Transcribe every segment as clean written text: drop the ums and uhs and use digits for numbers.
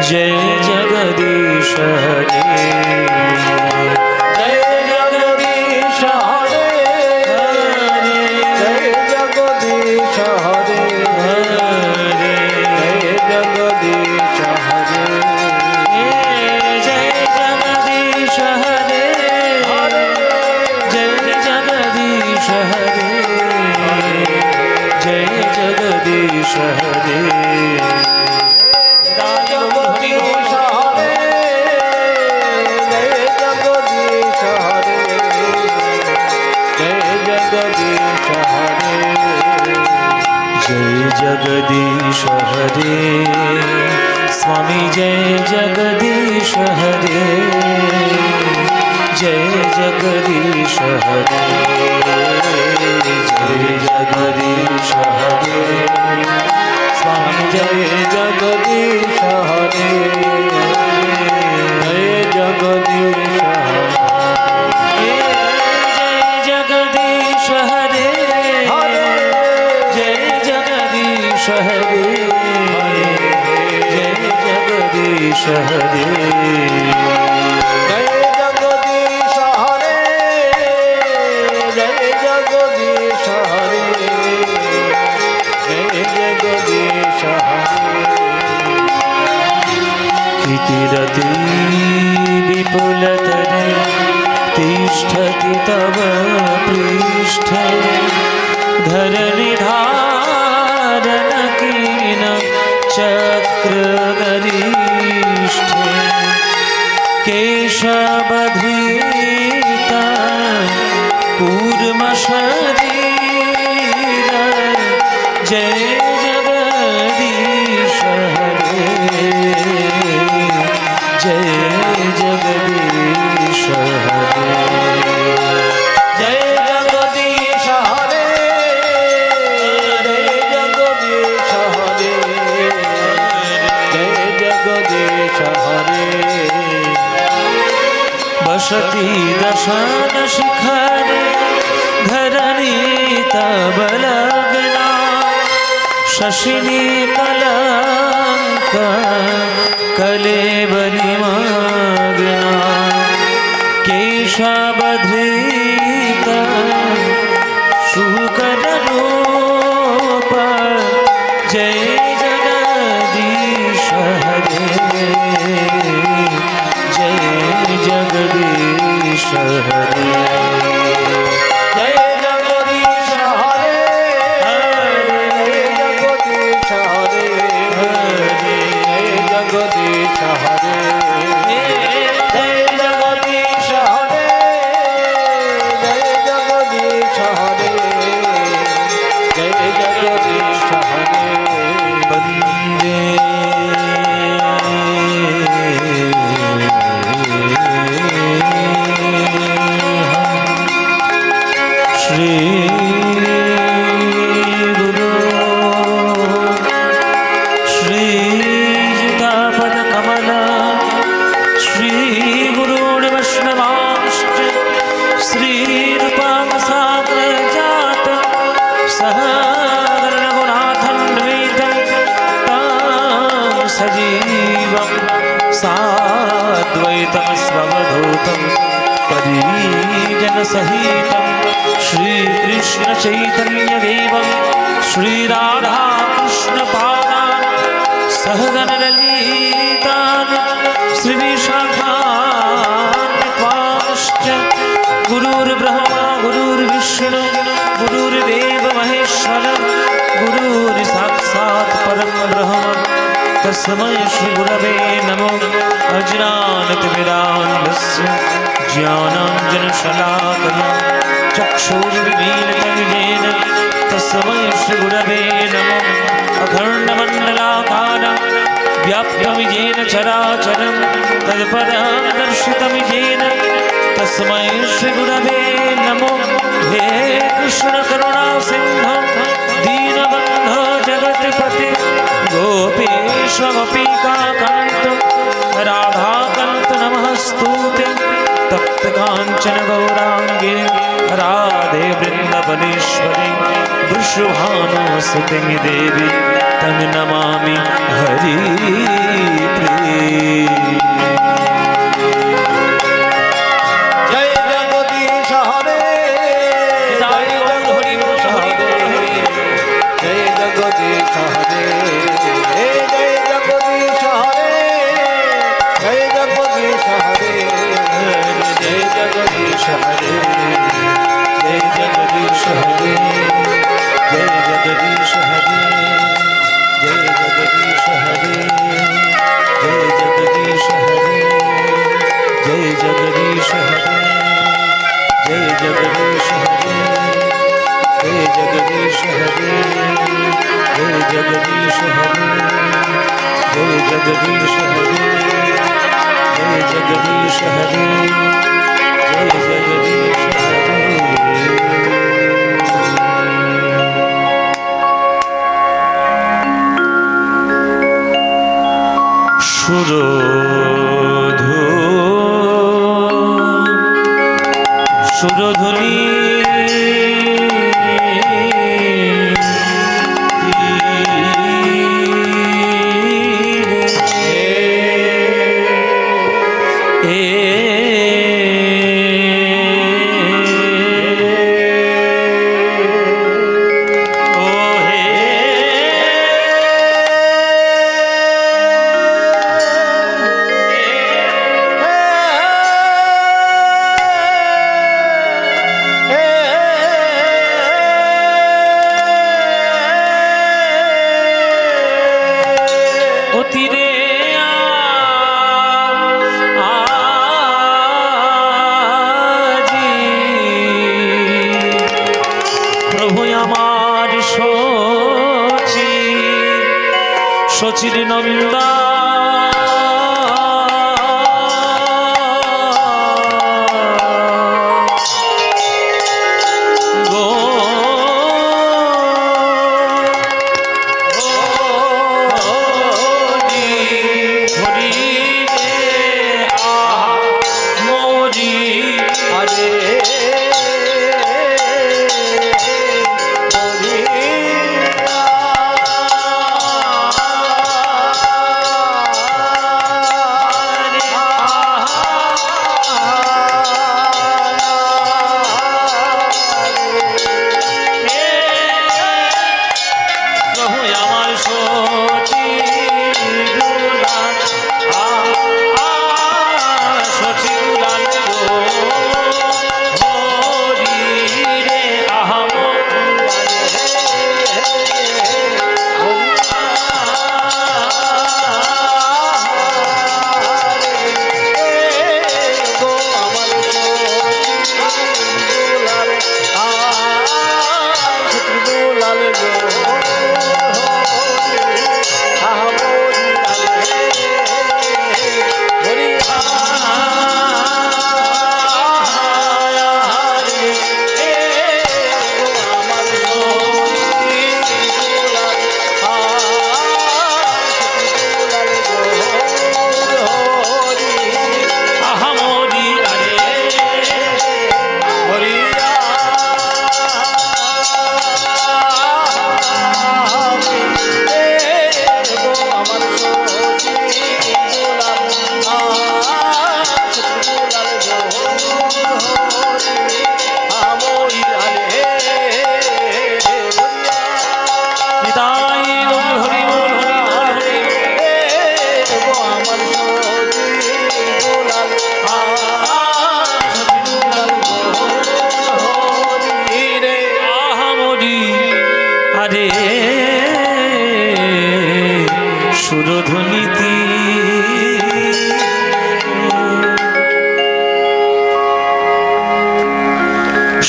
जय जगदीश हरे, जय जगदीश हरे हरे, जय जगदीश हरे हरे, जय जगदीश हरे, जय जगदीश हरे हरे, जय जगदीश हरे, जय जगदीश हरे। जगदीश हरे स्वामी, जय जगदीश हरे, जय जगदीश हरे, जय जगदीश हरे स्वामी, जय जगदीश हरे, जय जगदीश हरे, जय जगदीश हरे हरे, जय जगदीश हरे, जय जगदीश हरे, जय जगदीश हरे, जय जगदीश हरे, जय जगदीश हरे। कितिरति विपुलतरे तिष्ठति तव पृष्ठे, धरणिधारणकीन चक्रगरिष्ठे, केशबधृता कूर्मशरीर, जय जगदीश हरे, जय जगदीश हरे, जय जगदीश हरे, जय जगदीश हरे, जय जगदीश हरे। बसति दशन शिखरे धरणी तव लग्ना, शशिनी कलंक कलेवनिमग्ना, केशबधृत शुकररूप, जय जगदीश हरे, जय जगदीश हरे, जय जगदीश हरे हरे, जगदीश हरे हरे, जय जगदीश हरे, जय जगदीश हरे, जय जगदीश हरे, जय जगदीश हरे। वंदे श्री गुरु श्रीयुतापद कमल, श्री गुरून् वैष्णवांश्च, श्रीरूपां साग्रजात सहगणरघुनाथं द्वैतं तं सजीवं साद्वैतं स्ववधूतं परिजनसहितं श्रीकृष्ण चैतन्यदेवं श्रीराधाकृष्णपादान् सहगणललितान् श्रीविशाखान्वितांश्च। गुरुर्ब्रह्मा गुरुर्विष्णु गुरुर्देव महेश्वर, गुरुर्साक्षात् परं ब्रह्म, तस्मै श्रीगुरवे नमो। अज्ञानतिमिरान्धस्य ज्ञानाञ्जनशलाकया चक्षुर्मीलितं येन तस्मै श्रीगुरवे नमः। अखण्डमण्डलाकारं व्याप्तं येन चराचरं तत्पदं दर्शितं येन तस्मै श्रीगुरवे नमः। हे कृष्ण करुणा सिंधु दीनबन्धो जगत्पते गोपेश गोपिकान्त राधाकान्त नमस्तुते। तप्त कांचन गौरांगे राधे वृंदावनेश्वरी वृषभानुसुते देवी तं नमामि हरि प्रिये। जगदीश हरे जय जगदीश हरे जय जगदीश हरे जय जगदीश हरे जय जगदीश हरे जय जगदीश हरे जय जगदीश हरे जय जगदीश हरे जय जगदीश हरे जय जगदीश हरे जय जगदीश हरे जय जगदीश हरे সুরধুনী শচীর নন্দা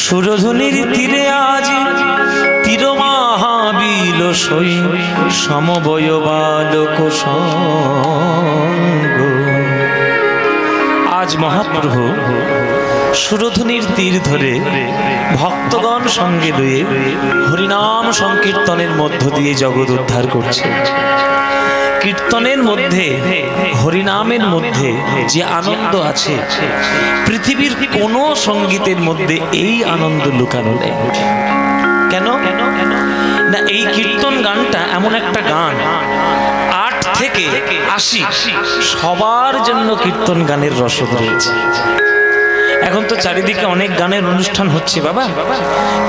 সুরধুনির তীরে আজ তীর মহাবিল সই সমবয় বালক সঙ্গ। আজ মহাপ্রভু সুরধুনির তীর ধরে ভক্তগণ সঙ্গে লয়ে হরিনাম সংকীর্তনের মধ্য দিয়ে জগৎ উদ্ধার করছে। কীর্তনের মধ্যে হরিনামের মধ্যে যে আনন্দ আছে পৃথিবীর কোন সঙ্গীতের মধ্যে এই আনন্দ লুকানো নেই। কেন না, এই কীর্তন গানটা এমন একটা গান 8 থেকে 80 সবার জন্য কীর্তন গানের রসদ রয়েছে। এখন তো চারিদিকে অনেক গানের অনুষ্ঠান হচ্ছে বাবা,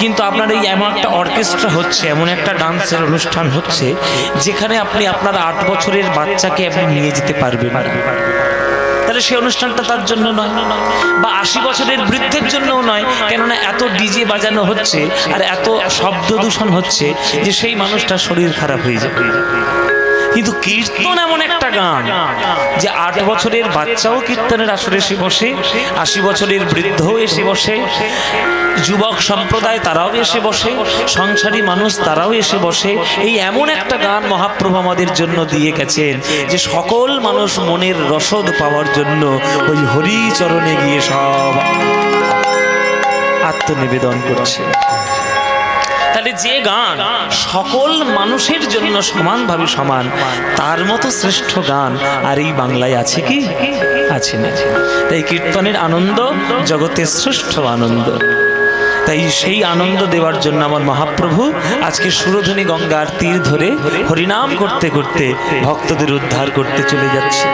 কিন্তু আপনার এই এমন একটা অর্কেস্ট্রা হচ্ছে, এমন একটা ডান্সের অনুষ্ঠান হচ্ছে যেখানে আপনি আপনার 8 বছরের বাচ্চাকে আপনি নিয়ে যেতে পারবেন। তাহলে সেই অনুষ্ঠানটা তার জন্য নয়, বা 80 বছরের বৃদ্ধের জন্যও নয়, কেননা এত ডিজে বাজানো হচ্ছে আর এত শব্দ দূষণ হচ্ছে যে সেই মানুষটার শরীর খারাপ হয়ে যাবে। কিন্তু কীর্তন এমন একটা গান যে 8 বছরের বাচ্চাও কীর্তনের আসরে এসে বসে, 80 বছরের বৃদ্ধও এসে বসে, যুবক সম্প্রদায় তারাও এসে বসে, সংসারী মানুষ তারাও এসে বসে। এই এমন একটা গান মহাপ্রভু আমাদের জন্য দিয়ে গেছেন যে সকল মানুষ মনের রসদ পাওয়ার জন্য ওই হরি চরণে গিয়ে সব আত্মনিবেদন করছে। তাহলে যে গান সকল মানুষের জন্য সমানভাবে সমান, তার মতো শ্রেষ্ঠ গান আর এই বাংলায় আছে কি? আছে না। তাই কীর্তনের আনন্দ জগতের শ্রেষ্ঠ আনন্দ। তাই সেই আনন্দ দেওয়ার জন্য আমার মহাপ্রভু আজকে সুরধনী গঙ্গার তীর ধরে হরিনাম করতে করতে ভক্তদের উদ্ধার করতে চলে যাচ্ছে।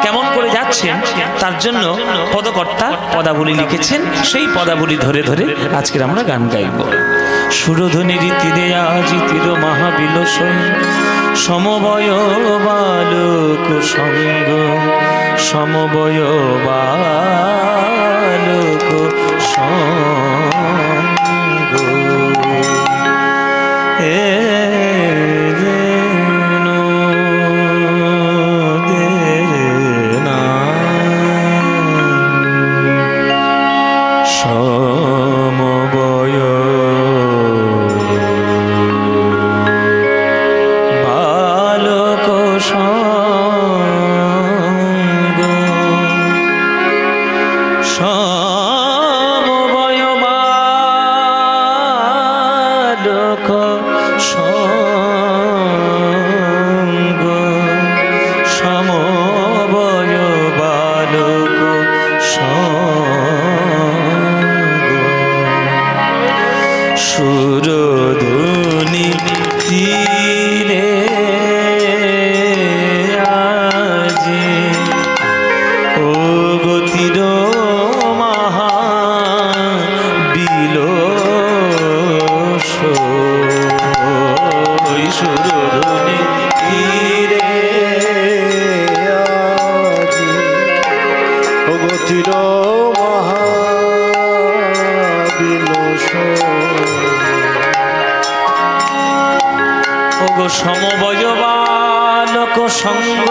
কেমন করে যাচ্ছেন তার জন্য পদকর্তা পদাবলী লিখেছেন, সেই পদাবলী ধরে ধরে আজকের আমরা গান গাইব। সুরধনীর তীরে আজি তীর মহাবিলসন, সমবয় বালক সঙ্গ, সমবয় বালক সঙ্গ, সুরধনী তীরে আজি ও গতির মহাবিলসন, সুরধনী তীরে আজি ও গতির সমবয় বালক সঙ্গ,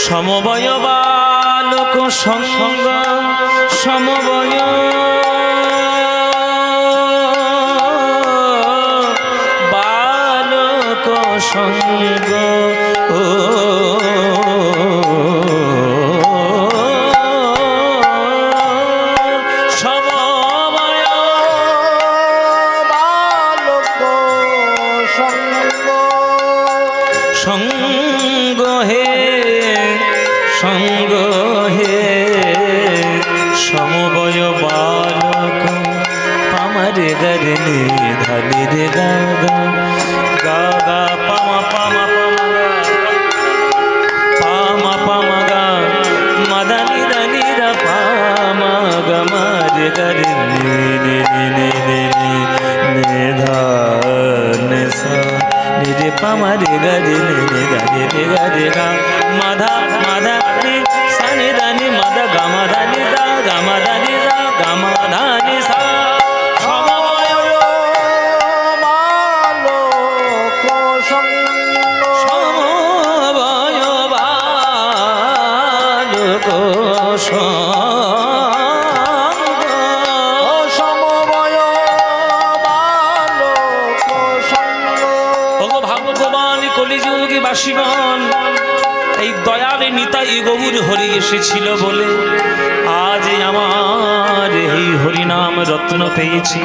সমবয় বালক সঙ্গ, সমবয় বালক সঙ্গ, ও সঙ্গ হে সঙ্গ হে সমবয় বালক, পামারে গরে নি ধানি রে গা গা গা পামা পামা পামা পামা গা মদানি দানি রা পামা গা মারে গরে নি নি নি নি নি ধা নে সা রে পামা রে গা রে নে গা রে গা রে গা মাধা মাধা রে সানি দানি মাধা গা মাধা নি দা গা মাধা নি দা গা মাধা নি সা, সমবয় বালক সঙ্গ, সমবয় বালক সঙ্গ, বাসীগণ এই দয়ালে নিতাই গৌর হরি এসেছিল বলে আজ আমার এই হরিনাম রত্ন পেয়েছি।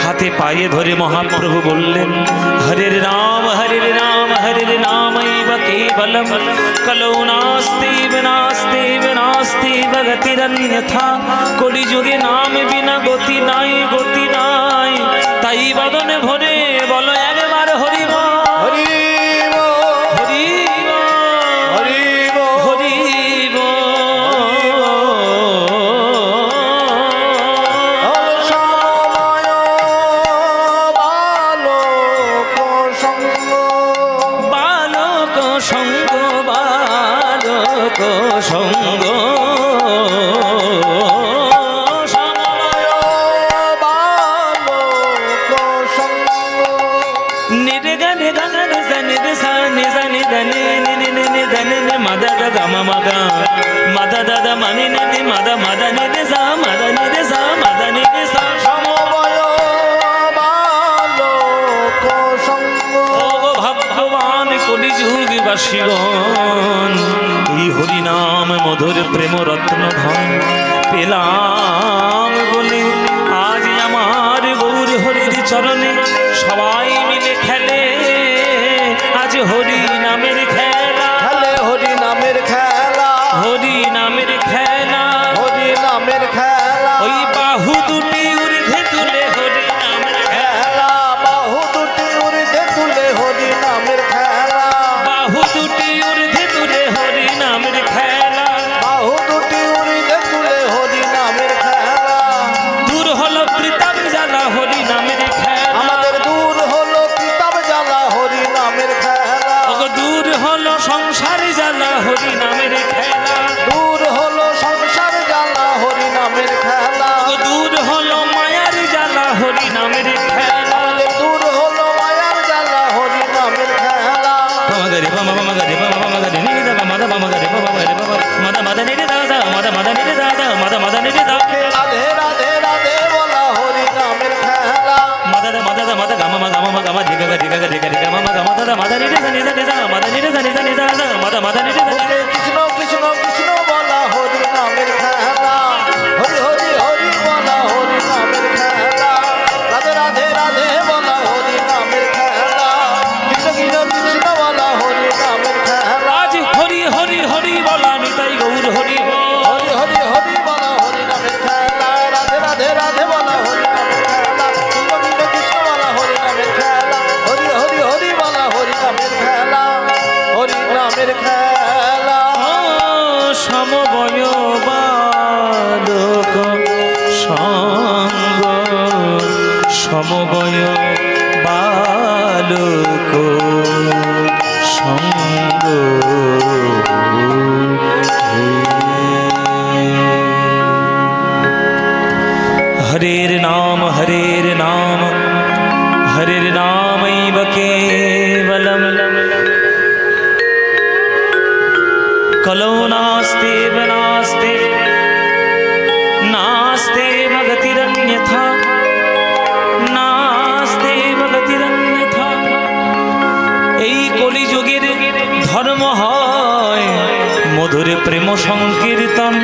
হাতে পায়ে ধরে মহাপ্রভু বললেন, হরে রাম হরে রাম হরে নামৈব কেবলম, কলৌ নাস্তি বিনাস্তি বিনাস্তি গতিরন্যথা, কলিযুগে নাম বিনা গতি নাই গতি নাই। তাই বদনে ভরে বলো একবার হরি হরি সঙ্গ বালক বালক সঙ্গ মাদা দাদা মাদা মাদা দাদা মানি নে মাদা মাদা নে সা মাদা নে সা মাদা নে সা সমবয় বালক সঙ্গ। ও ভগবান কলিযুগবাসীগণ, এই হরিনাম মধুর প্রেম রত্ন ধন পেলাম বলে আজ আমার গৌর হরির চরণে সবাই মিলে খেলে আজ হরি নামের খেলা, হরি নামের খেলা, হরি নামের খেলা, হরি নামের খেলা। ওই বাহু দুটি ঊর্ধ্বে তুলে হরি নামের খেলা, বাহু দুটি ঊর্ধ্বে তুলে হরি নামের খেলা, বাহু দুটি ঊর্ধ্বে তুলে হরি নামের খেলা, বাহু দুটি ঊর্ধ্বে তুলে হরি নামের খেলা। দূর হলো প্রতাপ জ্বালা হরি নামের খেলা, আমাদের দূর হলো প্রতাপ জ্বালা হরি নামের খেলা। দূর হলো সংসার জ্বালা হরি নামের খেলা, দূর হলো সংসার জ্বালা হরি নামের খেলা। দূর হলো মায়ার জ্বালা হরি নামের খেলা, দূর হলো মায়ার জ্বালা হরি নামের খেলা। মাগরে বাবা মাগরে বাবা মাগরে নি দাদা মাদা মাগরে বাবা মাগরে বাবা মাদা মাদা নি দাদা মাদা মাদা নি দাদা মাদা মাদা নি দাদা। রাধে রাধে রাধে বলা হরি নামের খেলা। মাদা মাদা মাদা গামা গামা গামা দিগা দিগা দিগা দিগা মামা গামা দাদা মাদা নি দাদা নি দাদা মাদা নি দাদা নি দাদা মাদা মাদা নি দাদা। কৃষ্ণ কৃষ্ণ কৃষ্ণ বলা হরি নামের খেলা, হরি হরি হরি বলা হরি নামের খেলা। রাধে রাধে রাধে বলা হরি নামের খেলা, কৃষ্ণ কৃষ্ণ কৃষ্ণ বলা হরি নামের খেলা। আজ হরি হরি হরি বলা নিতাই গৌর হরি, হরি হরি হরি বলা হরি নামের খেলা। রাধে রাধে রাধে বলা হরি নামের খেলা, কৃষ্ণ কৃষ্ণ কৃষ্ণ বলা হরি নামের খেলা। হরি হরি হরি বলা হরি নামের খেলা, হরি নামের খেলা। সমবয় বালক সঙ্গ, সমবয় বালক সঙ্গ। হরের নাম হরের নাম হরের নামৈব কেবলম, কলৌ নাস্তেব নাস্তে নাস্তেব গতিরন্যথা, নাস্তেব গতিরন্যথা। এই কলিযুগের ধর্ম হয় মধুর প্রেম সংকীর্তন,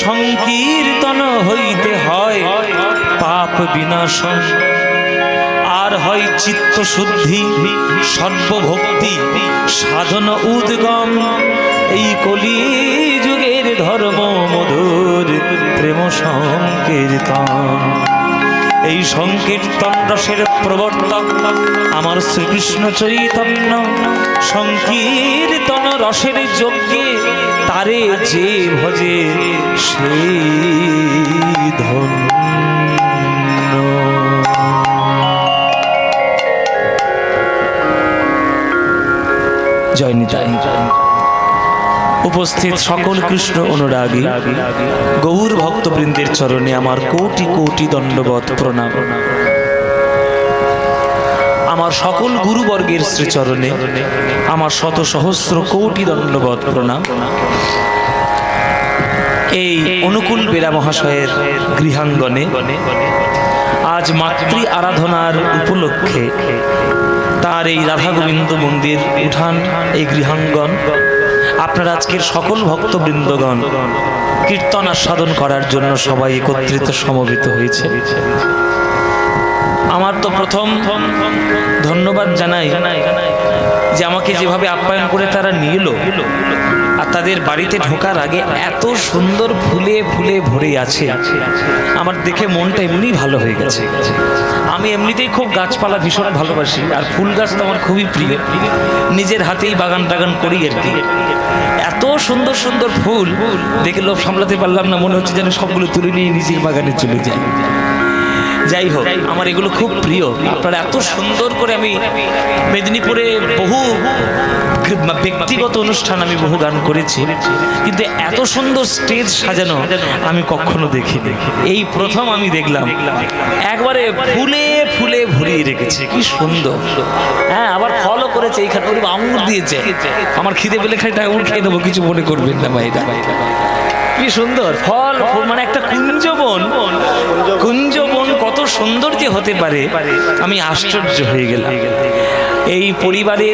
সংকীর্তন হইতে হয় পাপ বিনাশন, আর হয় চিত্ত শুদ্ধি সর্বভক্তি সাধন উদ্গম। এই কলি যুগের ধর্ম মধুর প্রেম সংকীর্তন। এই সংকীর্তন রসের প্রবর্তক আমার শ্রীকৃষ্ণ চৈতন্য। সংকীর্তন রসের যজ্ঞে তারে যে ভজে সেই ধন্য। জয় নিতাই। উপস্থিত সকল কৃষ্ণ অনুরাগী গৌর ভক্তবৃন্দের চরণে আমার কোটি কোটি দণ্ডবত প্রণাম। আমার সকল গুরুবর্গের শ্রীচরণে আমার শত সহস্র কোটি দণ্ডবত প্রণাম। এই অনুকূল বেলা মহাশয়ের গৃহাঙ্গনে আজ মাতৃ আরাধনার উপলক্ষে তার এই রাধা গোবিন্দ মন্দির উঠান, এই গৃহাঙ্গন আপনার আজকের সকল ভক্তবৃন্দগণ কীর্তন আস্বাদন করার জন্য সবাই একত্রিত সমবেত হয়েছে। আমার তো প্রথম ধন্যবাদ জানাই যে আমাকে যেভাবে আপ্যায়ন করে তারা নিল, আর তাদের বাড়িতে ঢোকার আগে এত সুন্দর ফুলে ফুলে ভরে আছে, আমার দেখে মনটা এমনি ভালো হয়ে গেছে। আমি এমনিতেই খুব গাছপালা ভীষণ ভালোবাসি, আর ফুল গাছ তো আমার খুবই প্রিয়, নিজের হাতেই বাগান টাগান করি আর কি। এত সুন্দর সুন্দর ফুল দেখে লোভ সামলাতে পারলাম না, মনে হচ্ছে যেন সবগুলো তুলে নিয়ে নিজের বাগানে চলে যায়। যাই হোক, আমার এগুলো খুব প্রিয়। আপনারা এত সুন্দর করে, আমি মেদিনীপুরে বহু ব্যক্তিগত অনুষ্ঠান আমি বহু গান করেছি, কিন্তু এত সুন্দর স্টেজ সাজানো আমি কখনো দেখিনি। এই প্রথম আমি দেখলাম, একবারে ফুলে ফুলে ভরিয়ে রেখেছে, কি সুন্দর। হ্যাঁ, আবার ফলও করেছে, এইখানে আঙুর দিয়েছে। আমার খিদে পেলে খাইটা আঙুর খেয়ে দেবো, কিছু মনে করবেন না ভাইরা। কি সুন্দর ফল, মানে একটা কুঞ্জবন। কুঞ্জবন কত সুন্দর যে হতে পারে, আমি আশ্চর্য হয়ে গেলাম। এই পরিবারে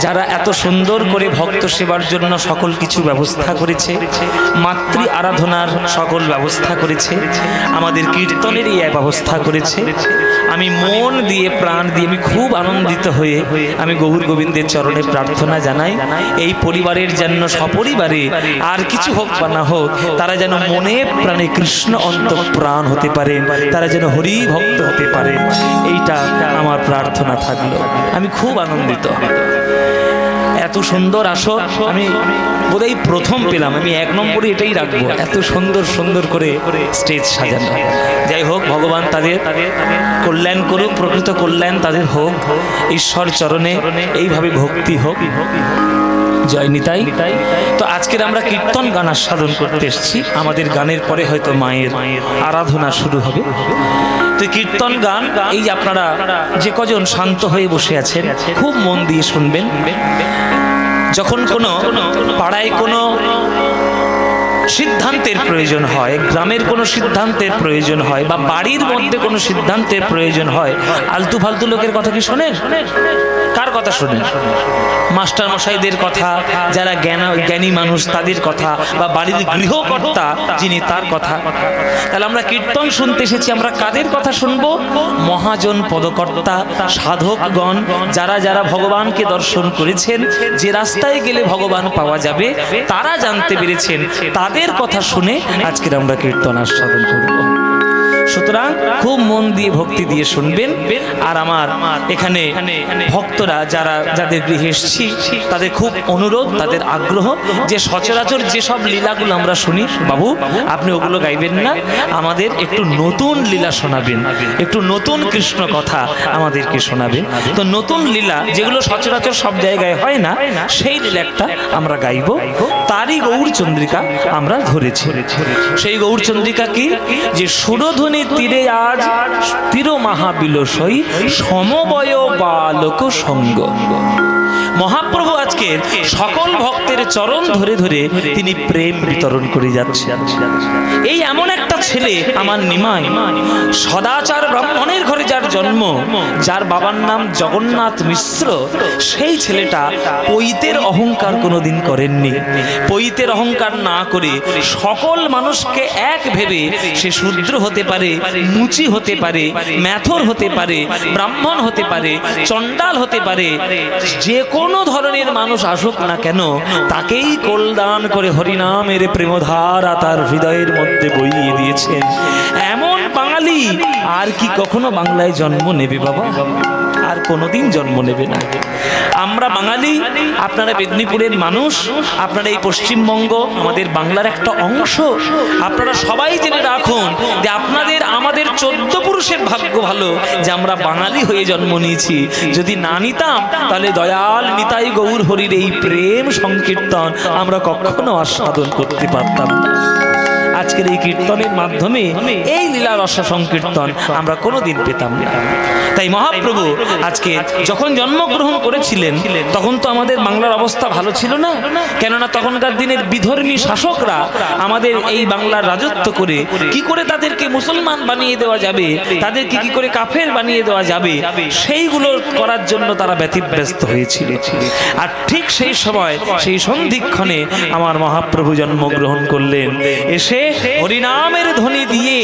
যারা এত সুন্দর করে ভক্ত সেবার জন্য সকল কিছু ব্যবস্থা করেছে, মাতৃ আরাধনার সকল ব্যবস্থা করেছে, আমাদের কীর্তনের এই ব্যবস্থা করেছে, আমি মন দিয়ে প্রাণ দিয়ে আমি খুব আনন্দিত হয়ে আমি গৌর গোবিন্দের চরণে প্রার্থনা জানাই, এই পরিবারের জন্য সপরিবারে আর কিছু হোক বা না হোক, তারা যেন মনে প্রাণে কৃষ্ণ অন্তঃপ্রাণ হতে পারেন, তারা যেন হরি ভক্ত হতে পারেন, এইটা আমার প্রার্থনা থাকলো। আমি খুব আনন্দিত। এত সুন্দর আসর আমি বোধহয় প্রথম পেলাম। আমি 1 নম্বরে এটাই রাখবো, এত সুন্দর সুন্দর করে স্টেজ সাজানো। যাই হোক, ভগবান তাদের কল্যাণ করুক, প্রকৃত কল্যাণ তাদের হোক, ঈশ্বর চরণে এইভাবে ভক্তি হোক। জয় নিতাই। তো আজকের আমরা কীর্তন গান আস্বাদন করতে এসেছি। আমাদের গানের পরে হয়তো মায়ের আরাধনা শুরু হবে। তো কীর্তন গান, এই আপনারা যে কজন শান্ত হয়ে বসে আছেন খুব মন দিয়ে শুনবেন। যখন কোনো পাড়ায় কোনো সিদ্ধান্তের প্রয়োজন হয়, গ্রামের কোনো সিদ্ধান্তের প্রয়োজন হয়, বা বাড়ির মধ্যে কোনো সিদ্ধান্তের প্রয়োজন হয়, আলতু ফালতু লোকের কথা কি শোনেন? কার কথা শোনেন? মাস্টার মশাইদের কথা, যারা জ্ঞানী মানুষ তাদের কথা, বা বাড়ির গৃহকর্তা যিনি তার কথা। তাহলে আমরা কীর্তন শুনতে এসেছি, আমরা কাদের কথা শুনবো? মহাজন পদকর্তা, সাধকগণ, যারা যারা ভগবানকে দর্শন করেছেন, যে রাস্তায় গেলে ভগবান পাওয়া যাবে তারা জানতে পেরেছেন, তাদের কথা শুনে আজকের আমরা কীর্তন আস্বাদন করব। সুতরাং খুব মন দিয়ে ভক্তি দিয়ে শুনবেন। আর আমার এখানে ভক্তরা যারা যাদের গৃহে এসেছি তাদের খুব অনুরোধ, তাদের আগ্রহ যে সচরাচর যেসব লীলাগুলো আমরা শুনি, বাবু আপনি ওগুলো গাইবেন না, আমাদের একটু নতুন লীলা শোনাবেন, একটু নতুন কৃষ্ণ কথা আমাদেরকে শোনাবেন। তো নতুন লীলা যেগুলো সচরাচর সব জায়গায় হয় না, সেই লীলা একটা আমরা গাইব। তারই গৌরচন্দ্রিকা আমরা ধরেছি। সেই গৌরচন্দ্রিকা কি? যে সুরধ্বনি তীরে আজ তীর মহাবিলসই সমবয় বালক সঙ্গ। মহাপ্রভু আজকে সকল ভক্তের চরণ ধরে ধরে তিনি প্রেম বিতরণ করে যাচ্ছেন। এই এমন একটা ছেলে আমার নিমাই, সদাচার ব্রাহ্মণের ঘরে যার জন্ম, যার বাবার নাম জগন্নাথ মিশ্র, সেই ছেলেটা পৈতের অহংকার কোনোদিন করেননি। পৈতের অহংকার না করে সকল মানুষকে এক ভেবে সে শূদ্র হতে পারে, মুচি হতে পারে, ম্যাথর হতে পারে, ব্রাহ্মণ হতে পারে, চণ্ডাল হতে পারে, যে কোনো ধরনের মানুষ আসুক না কেন তাকেই কল্যাণ করে হরিনামের প্রেমধারা তার হৃদয়ের মধ্যে বইয়ে দিয়েছেন। এমন বাঙালি আর কি কখনো বাংলায় জন্ম নেবে বাবা? আর কোনোদিন জন্ম নেবে না। আমরা বাঙালি, আপনারা মেদিনীপুরের মানুষ, আপনারা এই পশ্চিমবঙ্গ আমাদের বাংলার একটা অংশ। আপনারা সবাই জেনে রাখুন যে আপনাদের আমাদের 14 পুরুষের ভাগ্য ভালো যে আমরা বাঙালি হয়ে জন্ম নিয়েছি। যদি না নিতাম তাহলে দয়াল নিতাই গৌর হরির এই প্রেম সংকীর্তন আমরা কখনো আস্বাদন করতে পারতাম না। আজকের এই কীর্তনের মাধ্যমে এই লীলা রস সংকীর্তন আমরা কোনোদিন পেতাম না। তাই মহাপ্রভু আজকে যখন জন্মগ্রহণ করেছিলেন তখন তো আমাদের বাংলার অবস্থা ভালো ছিল না, কেননা তখনকার দিনের বিধর্মী শাসকরা আমাদের এই বাংলার রাজত্ব করে কি করে তাদেরকে মুসলমান বানিয়ে দেওয়া যাবে, তাদেরকে কি করে কাফের বানিয়ে দেওয়া যাবে, সেইগুলো করার জন্য তারা ব্যতিব্যস্ত হয়েছিল। আর ঠিক সেই সময় সেই সন্ধিক্ষণে আমার মহাপ্রভু জন্মগ্রহণ করলেন। এসে হরিনামের ধ্বনি দিয়ে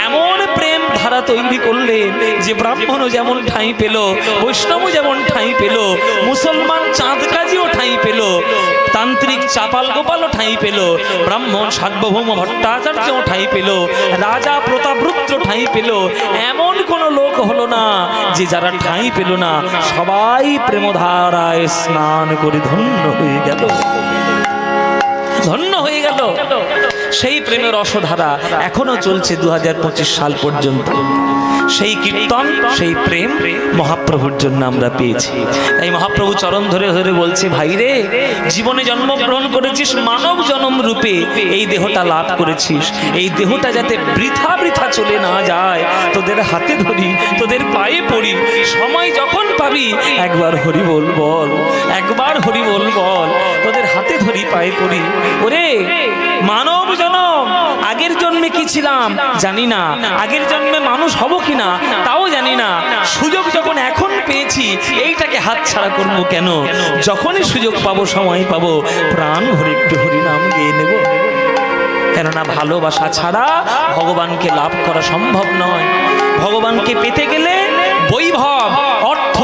এমন প্রেম ধারা তৈরি করলেন যে ব্রাহ্মণও যেমন ঠাঁই পেল, বৈষ্ণবও যেমন ঠাঁই পেল, মুসলমান চাঁদকাজিও ঠাঁই পেল, তান্ত্রিক চাপাল গোপালও ঠাঁই পেল, ব্রাহ্মণ সার্বভৌম ভট্টাচার্যও ঠাঁই পেল, রাজা প্রতাপরুদ্র ঠাঁই পেল। এমন কোন লোক হলো না যে যারা ঠাঁই পেল না, সবাই প্রেমধারায় স্নান করে ধন্য হয়ে গেল, ধন্য হয়ে গেল। সেই প্রেমের রসধারা এখনো চলছে 2025 সাল পর্যন্ত। সেই কীর্তন, সেই প্রেম মহাপ্রভুর জন্য আমরা পেয়েছি। তাই মহাপ্রভু চরণ ধরে ধরে বলছে, ভাই রে, জীবনে জন্মগ্রহণ করেছিস মানব জনম রূপে, এই দেহটা লাভ করেছিস, এই দেহটা যাতে বৃথা বৃথা চলে না যায়, তোদের হাতে ধরি, তোদের পায়ে পড়ি, সময় যখন পাবি একবার হরি বল বল, একবার হরি বল বল, তোদের হাতে ধরি, পায়ে পড়ি। ওরে মানব জনম, আগের জন্মে কি ছিলাম জানি না, আগের জন্মে মানুষ হব কিনা তাও জানি না, সুযোগ যখন এখন পেয়েছি এইটাকে হাতছাড়া করবো কেন? যখনই সুযোগ পাবো, সময় পাবো, প্রাণ ভরে একটু হরিনাম গেয়ে নেব। কেননা ভালোবাসা ছাড়া ভগবানকে লাভ করা সম্ভব নয়। ভগবানকে পেতে গেলে বৈভব, অর্থ,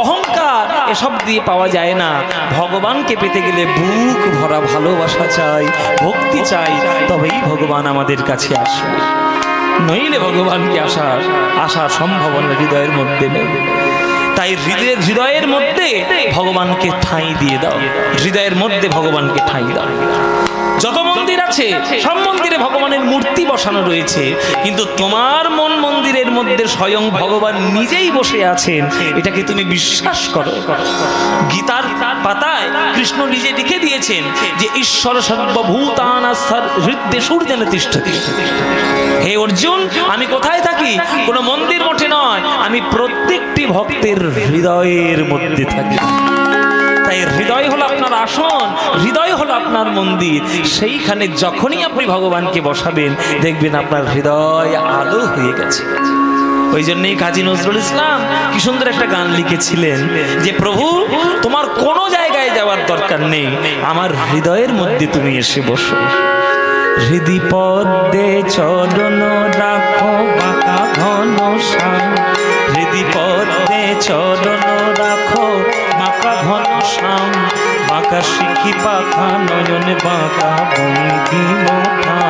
অহংকার এসব দিয়ে পাওয়া যায় না। ভগবানকে পেতে গেলে বুক ভরা ভালোবাসা চাই, ভক্তি চাই, তবেই ভগবান আমাদের কাছে আসবে। নইলে ভগবানকে আসা সম্ভাবনা হৃদয়ের মধ্যে নেই। তাই হৃদয়ের মধ্যে ভগবানকে ঠাঁই দিয়ে দাও, হৃদয়ের মধ্যে ভগবানকে ঠাঁই দাও। যত মন্দির আছে সব মন্দিরে ভগবানের মূর্তি বসানো রয়েছে, কিন্তু তোমার মন মন্দিরের মধ্যে স্বয়ং ভগবান নিজেই বসে আছেন, এটাকে তুমি বিশ্বাস করো। গীতার পাতায় কৃষ্ণ নিজে লিখে দিয়েছেন যে ঈশ্বর সর্বভূতানাস্থার হৃদয়ে সূর্যেন তিষ্ঠতি। হে অর্জুন, আমি কোথায় থাকি? কোনো মন্দির মঠে নয়, আমি প্রত্যেকটি ভক্তের হৃদয়ের মধ্যে থাকি। তাই হৃদয় হলো আপনার আসন, হৃদয় হলো আপনার মন্দির। সেইখানে যখনই আপনি ভগবানকে বসাবেন দেখবেন আপনার হৃদয় আলো হয়ে গেছে। ওই জন্যই কাজী নজরুল ইসলাম কি সুন্দর একটা গান লিখেছিলেন যে, প্রভু তোমার কোনো জায়গায় যাওয়ার দরকার নেই, আমার হৃদয়ের মধ্যে তুমি এসে বসো। হৃদি পদ্মে চরণ রাখো বাঁকা ঘন শ্যাম, হৃদি পদ্মে চরণ রাখো বাঁকা ঘন শ্যাম, বাঁকা শিখি পাখা নয়ন বাঁকা বঙ্কি মোঠা,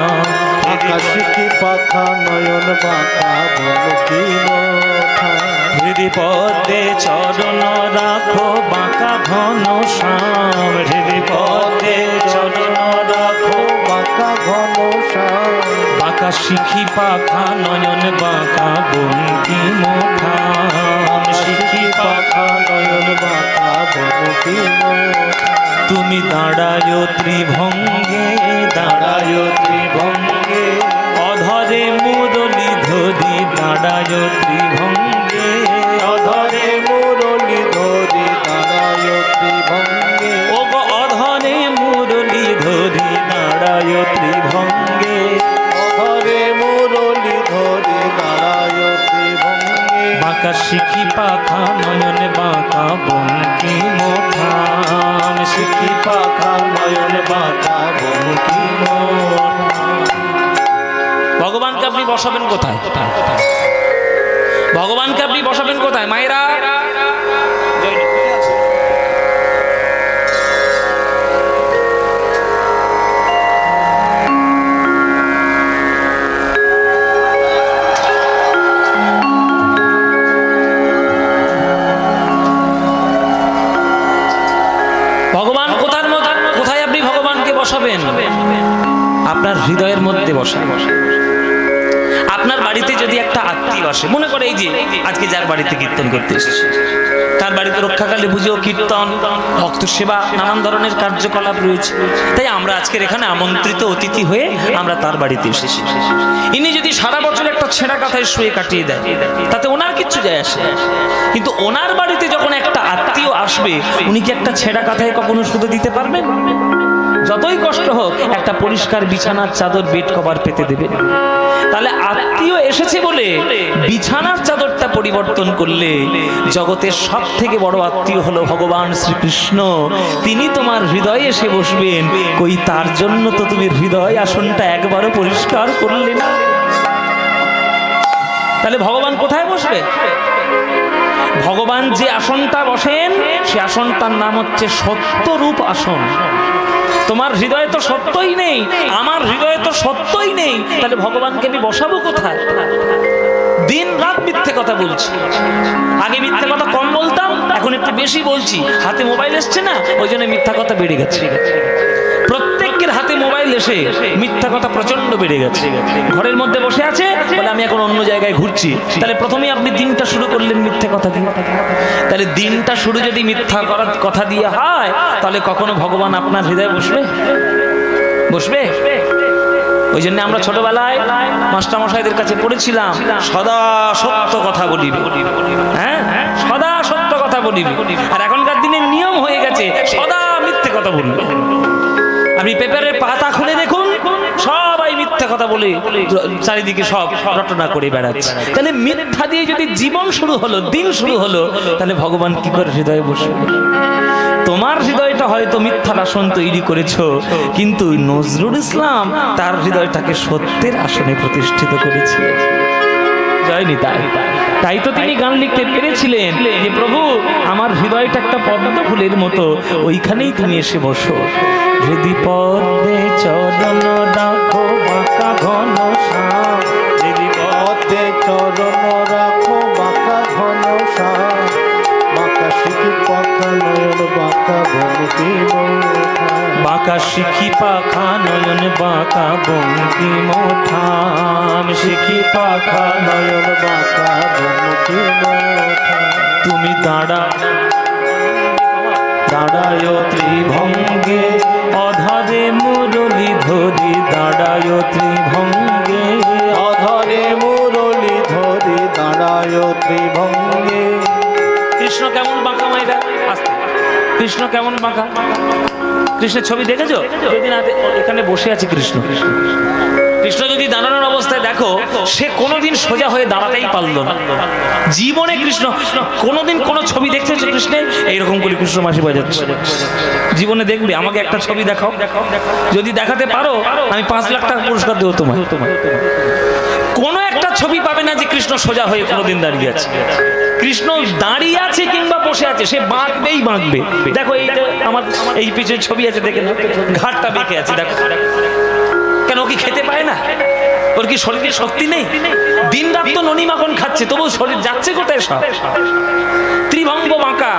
বাঁকা শিখি পাখা নয়ন বাঁকা বঙ্কি মোঠা। হৃদি পদ্মে চরণ রাখো বাঁকা ঘন শ্যাম, হৃদি পদ্মে চরণ রাখো বাঁকা ঘন শ্যাম, বাঁকা শিখি পাখা নয়ন বাঁকা বঙ্কি মোঠা, শিখি পাখা নয়ন বাঁকা বঙ্কি মোঠা। তুমি দাঁড়ায় ত্রিভঙ্গে, দাঁড়ায় ত্রিভঙ্গে, অধরে মুরলি ধরি, দাঁড়ায় ত্রিভঙ্গে, অধরে মুরলি ধরি, দাঁড়ায় ত্রিভঙ্গে। ও গো অধরে মুরলি ধরি, দাঁড়ায় ত্রিভঙ্গে, অধরে মুরলি ধরি, দাঁড়ায় ত্রিভঙ্গে। বাঁকা শিখি পাখা নয়ন বাঁকা বঙ্কি মোঠা, শিখি পাখা নয়ন বাঁকা বঙ্কি মোঠা। ভগবানকে আপনি বসাবেন কোথায়? ভগবানকে আপনি বসাবেন কোথায় মায়েরা? ভগবান কোথায় আপনি ভগবানকে বসাবেন? আপনার হৃদয়ের মধ্যে বসাবেন। আপনার বাড়িতে যদি একটা আত্মীয় আসে, মনে করে এই যে আজকে যার বাড়িতে কীর্তন করতে এসেছে, তার বাড়িতে রক্ষাকালী পুজো, কীর্তন, ভক্ত সেবা, নানান ধরনের কার্যকলাপ রয়েছে। তাই আমরা আজকের এখানে আমন্ত্রিত অতিথি হয়ে আমরা তার বাড়িতে এসেছি। ইনি যদি সারা বছর একটা ছেঁড়া কাঁথায় শুয়ে কাটিয়ে দেয়, তাতে ওনার কিচ্ছু যায় আসে, কিন্তু ওনার বাড়িতে যখন একটা আত্মীয় আসবে, উনি কি একটা ছেঁড়া কাঁথায় কখনো শুতে দিতে পারবেন? যতই কষ্ট হোক একটা পরিষ্কার বিছানার চাদর, বেড কভার পেতে দেবেন। তাহলে আত্মীয় এসেছে বলে বিছানার চাদরটা পরিবর্তন করলে, জগতের সব থেকে বড় আত্মীয় হলো ভগবান শ্রীকৃষ্ণ। তিনি তোমার হৃদয়ে এসে বসবেন। কই তার জন্য তো তুমি হৃদয় আসনটা একবারও পরিষ্কার করলে না। তাহলে ভগবান কোথায় বসবে? ভগবান যে আসনটা বসেন সে আসনটার নাম হচ্ছে সত্যরূপ আসন। তোমার হৃদয়ে তো সত্যই নেই, আমার হৃদয়ে তো সত্যই নেই, তাহলে ভগবানকে আমি বসাবো কোথায়? দিন রাত মিথ্যে কথা বলছি। আগে মিথ্যে কথা কম বলতাম, এখন একটু বেশি বলছি। হাতে মোবাইল এসছে না, ওই জন্য মিথ্যা কথা বেড়ে গেছে। প্রত্যেকের হাতে মোবাইল এসে মিথ্যা কথা প্রচন্ড বেড়ে গেছে। ঘরের মধ্যে বসে আছে বলে আমি এখন অন্য জায়গায় ঘুরছি, তাহলে প্রথমেই আপনি দিনটা শুরু করলেন মিথ্যা কথা দিয়ে। তাহলে দিনটা শুরু যদি মিথ্যা করার কথা দিয়ে হয়, তাহলে কখনো ভগবান আপনার হৃদয়ে বসবে? বসবে? ওই জন্য আমরা ছোটবেলায় মাস্টারমশাইদের কাছে পড়েছিলাম, সদা সত্য কথা বলিবে। হ্যাঁ, সদা সত্য কথা বলিবে। আর এখনকার দিনে নিয়ম হয়ে গেছে সদা মিথ্যে কথা বলবে। আপনি পেপারের পাতা খুলে দেখুন, সবাই মিথ্যা কথা বলে চারিদিকে সব রটনা করে বেড়াচ্ছে। তাহলে মিথ্যা দিয়ে যদি জীবন শুরু হলো, দিন শুরু হলো, তাহলে ভগবান কি করে হৃদয়ে বসবে? তোমার হৃদয়টা হয়তো মিথ্যার আসন তৈরি করেছো, কিন্তু নজরুল ইসলাম তার হৃদয়টাকে সত্যের আসনে প্রতিষ্ঠিত করেছে। জয়নি তাই। তাই তো তিনি গান লিখতে পেরেছিলেন যে প্রভু আমার হৃদয়টা একটা পদ্ম ফুলের মতো, ওইখানেই তুমি এসে বসো। হৃদি পদ্মে চরণ রাখো বাঁকা ঘন শ্যাম, হৃদি পদ্মে চরণ রাখো বাঁকা ঘন শ্যাম, বাঁকা শিখি পাখা নয়ন বাঁকা বঙ্কিম, বাঁকা শিখি পাখা নয়ন বাঁকা বঙ্কিম ঠাম, শিখি পাখা নয়ন বাঁকা বঙ্কিম। তুমি দাঁড়ায় ত্রিভঙ্গে, অধরে মুরলি ধরি দাঁড়ায় ত্রিভঙ্গে, অধরে মুরলি ধরি দাঁড়ায় ত্রিভঙ্গে। কৃষ্ণ কেমন বাঁকা মাইরা? কৃষ্ণ কেমন বাঁকা? কৃষ্ণের ছবি দেখেছো? যেদিন এখানে বসে আছে কৃষ্ণ, কৃষ্ণ যদি দাঁড়ানোর অবস্থায় দেখো, সে কোনোদিন সোজা হয়ে দাঁড়াতেই পারলো না জীবনে। কৃষ্ণ কোনোদিন কোনো ছবি দেখতেছো কৃষ্ণের এইরকম করে কৃষ্ণ মাসি বাজাচ্ছে? জীবনে দেখবে? আমাকে একটা ছবি দেখাও, যদি দেখাতে পারো আমি 5 লাখ টাকা পুরস্কার দেবো তোমায়। কোনো একটা ছবি পাবে না যে কৃষ্ণ সোজা হয়ে কোনোদিন দাঁড়িয়ে আছে। কৃষ্ণ দাঁড়িয়ে আছে কিংবা বসে আছে, সে বাঁকবেই বাঁকবে। দেখো এই আমার এই পিছনে ছবি আছে, দেখে না, ঘাটটা বেঁকে আছে, দেখো। কেন, ও কি খেতে পায় না? ওর কি শরীরে শক্তি নেই? দিন রাত তো ননি মাখন খাচ্ছে, তবু শরীর যাচ্ছে কোথায়? সব ত্রিভঙ্গ বাঁকা,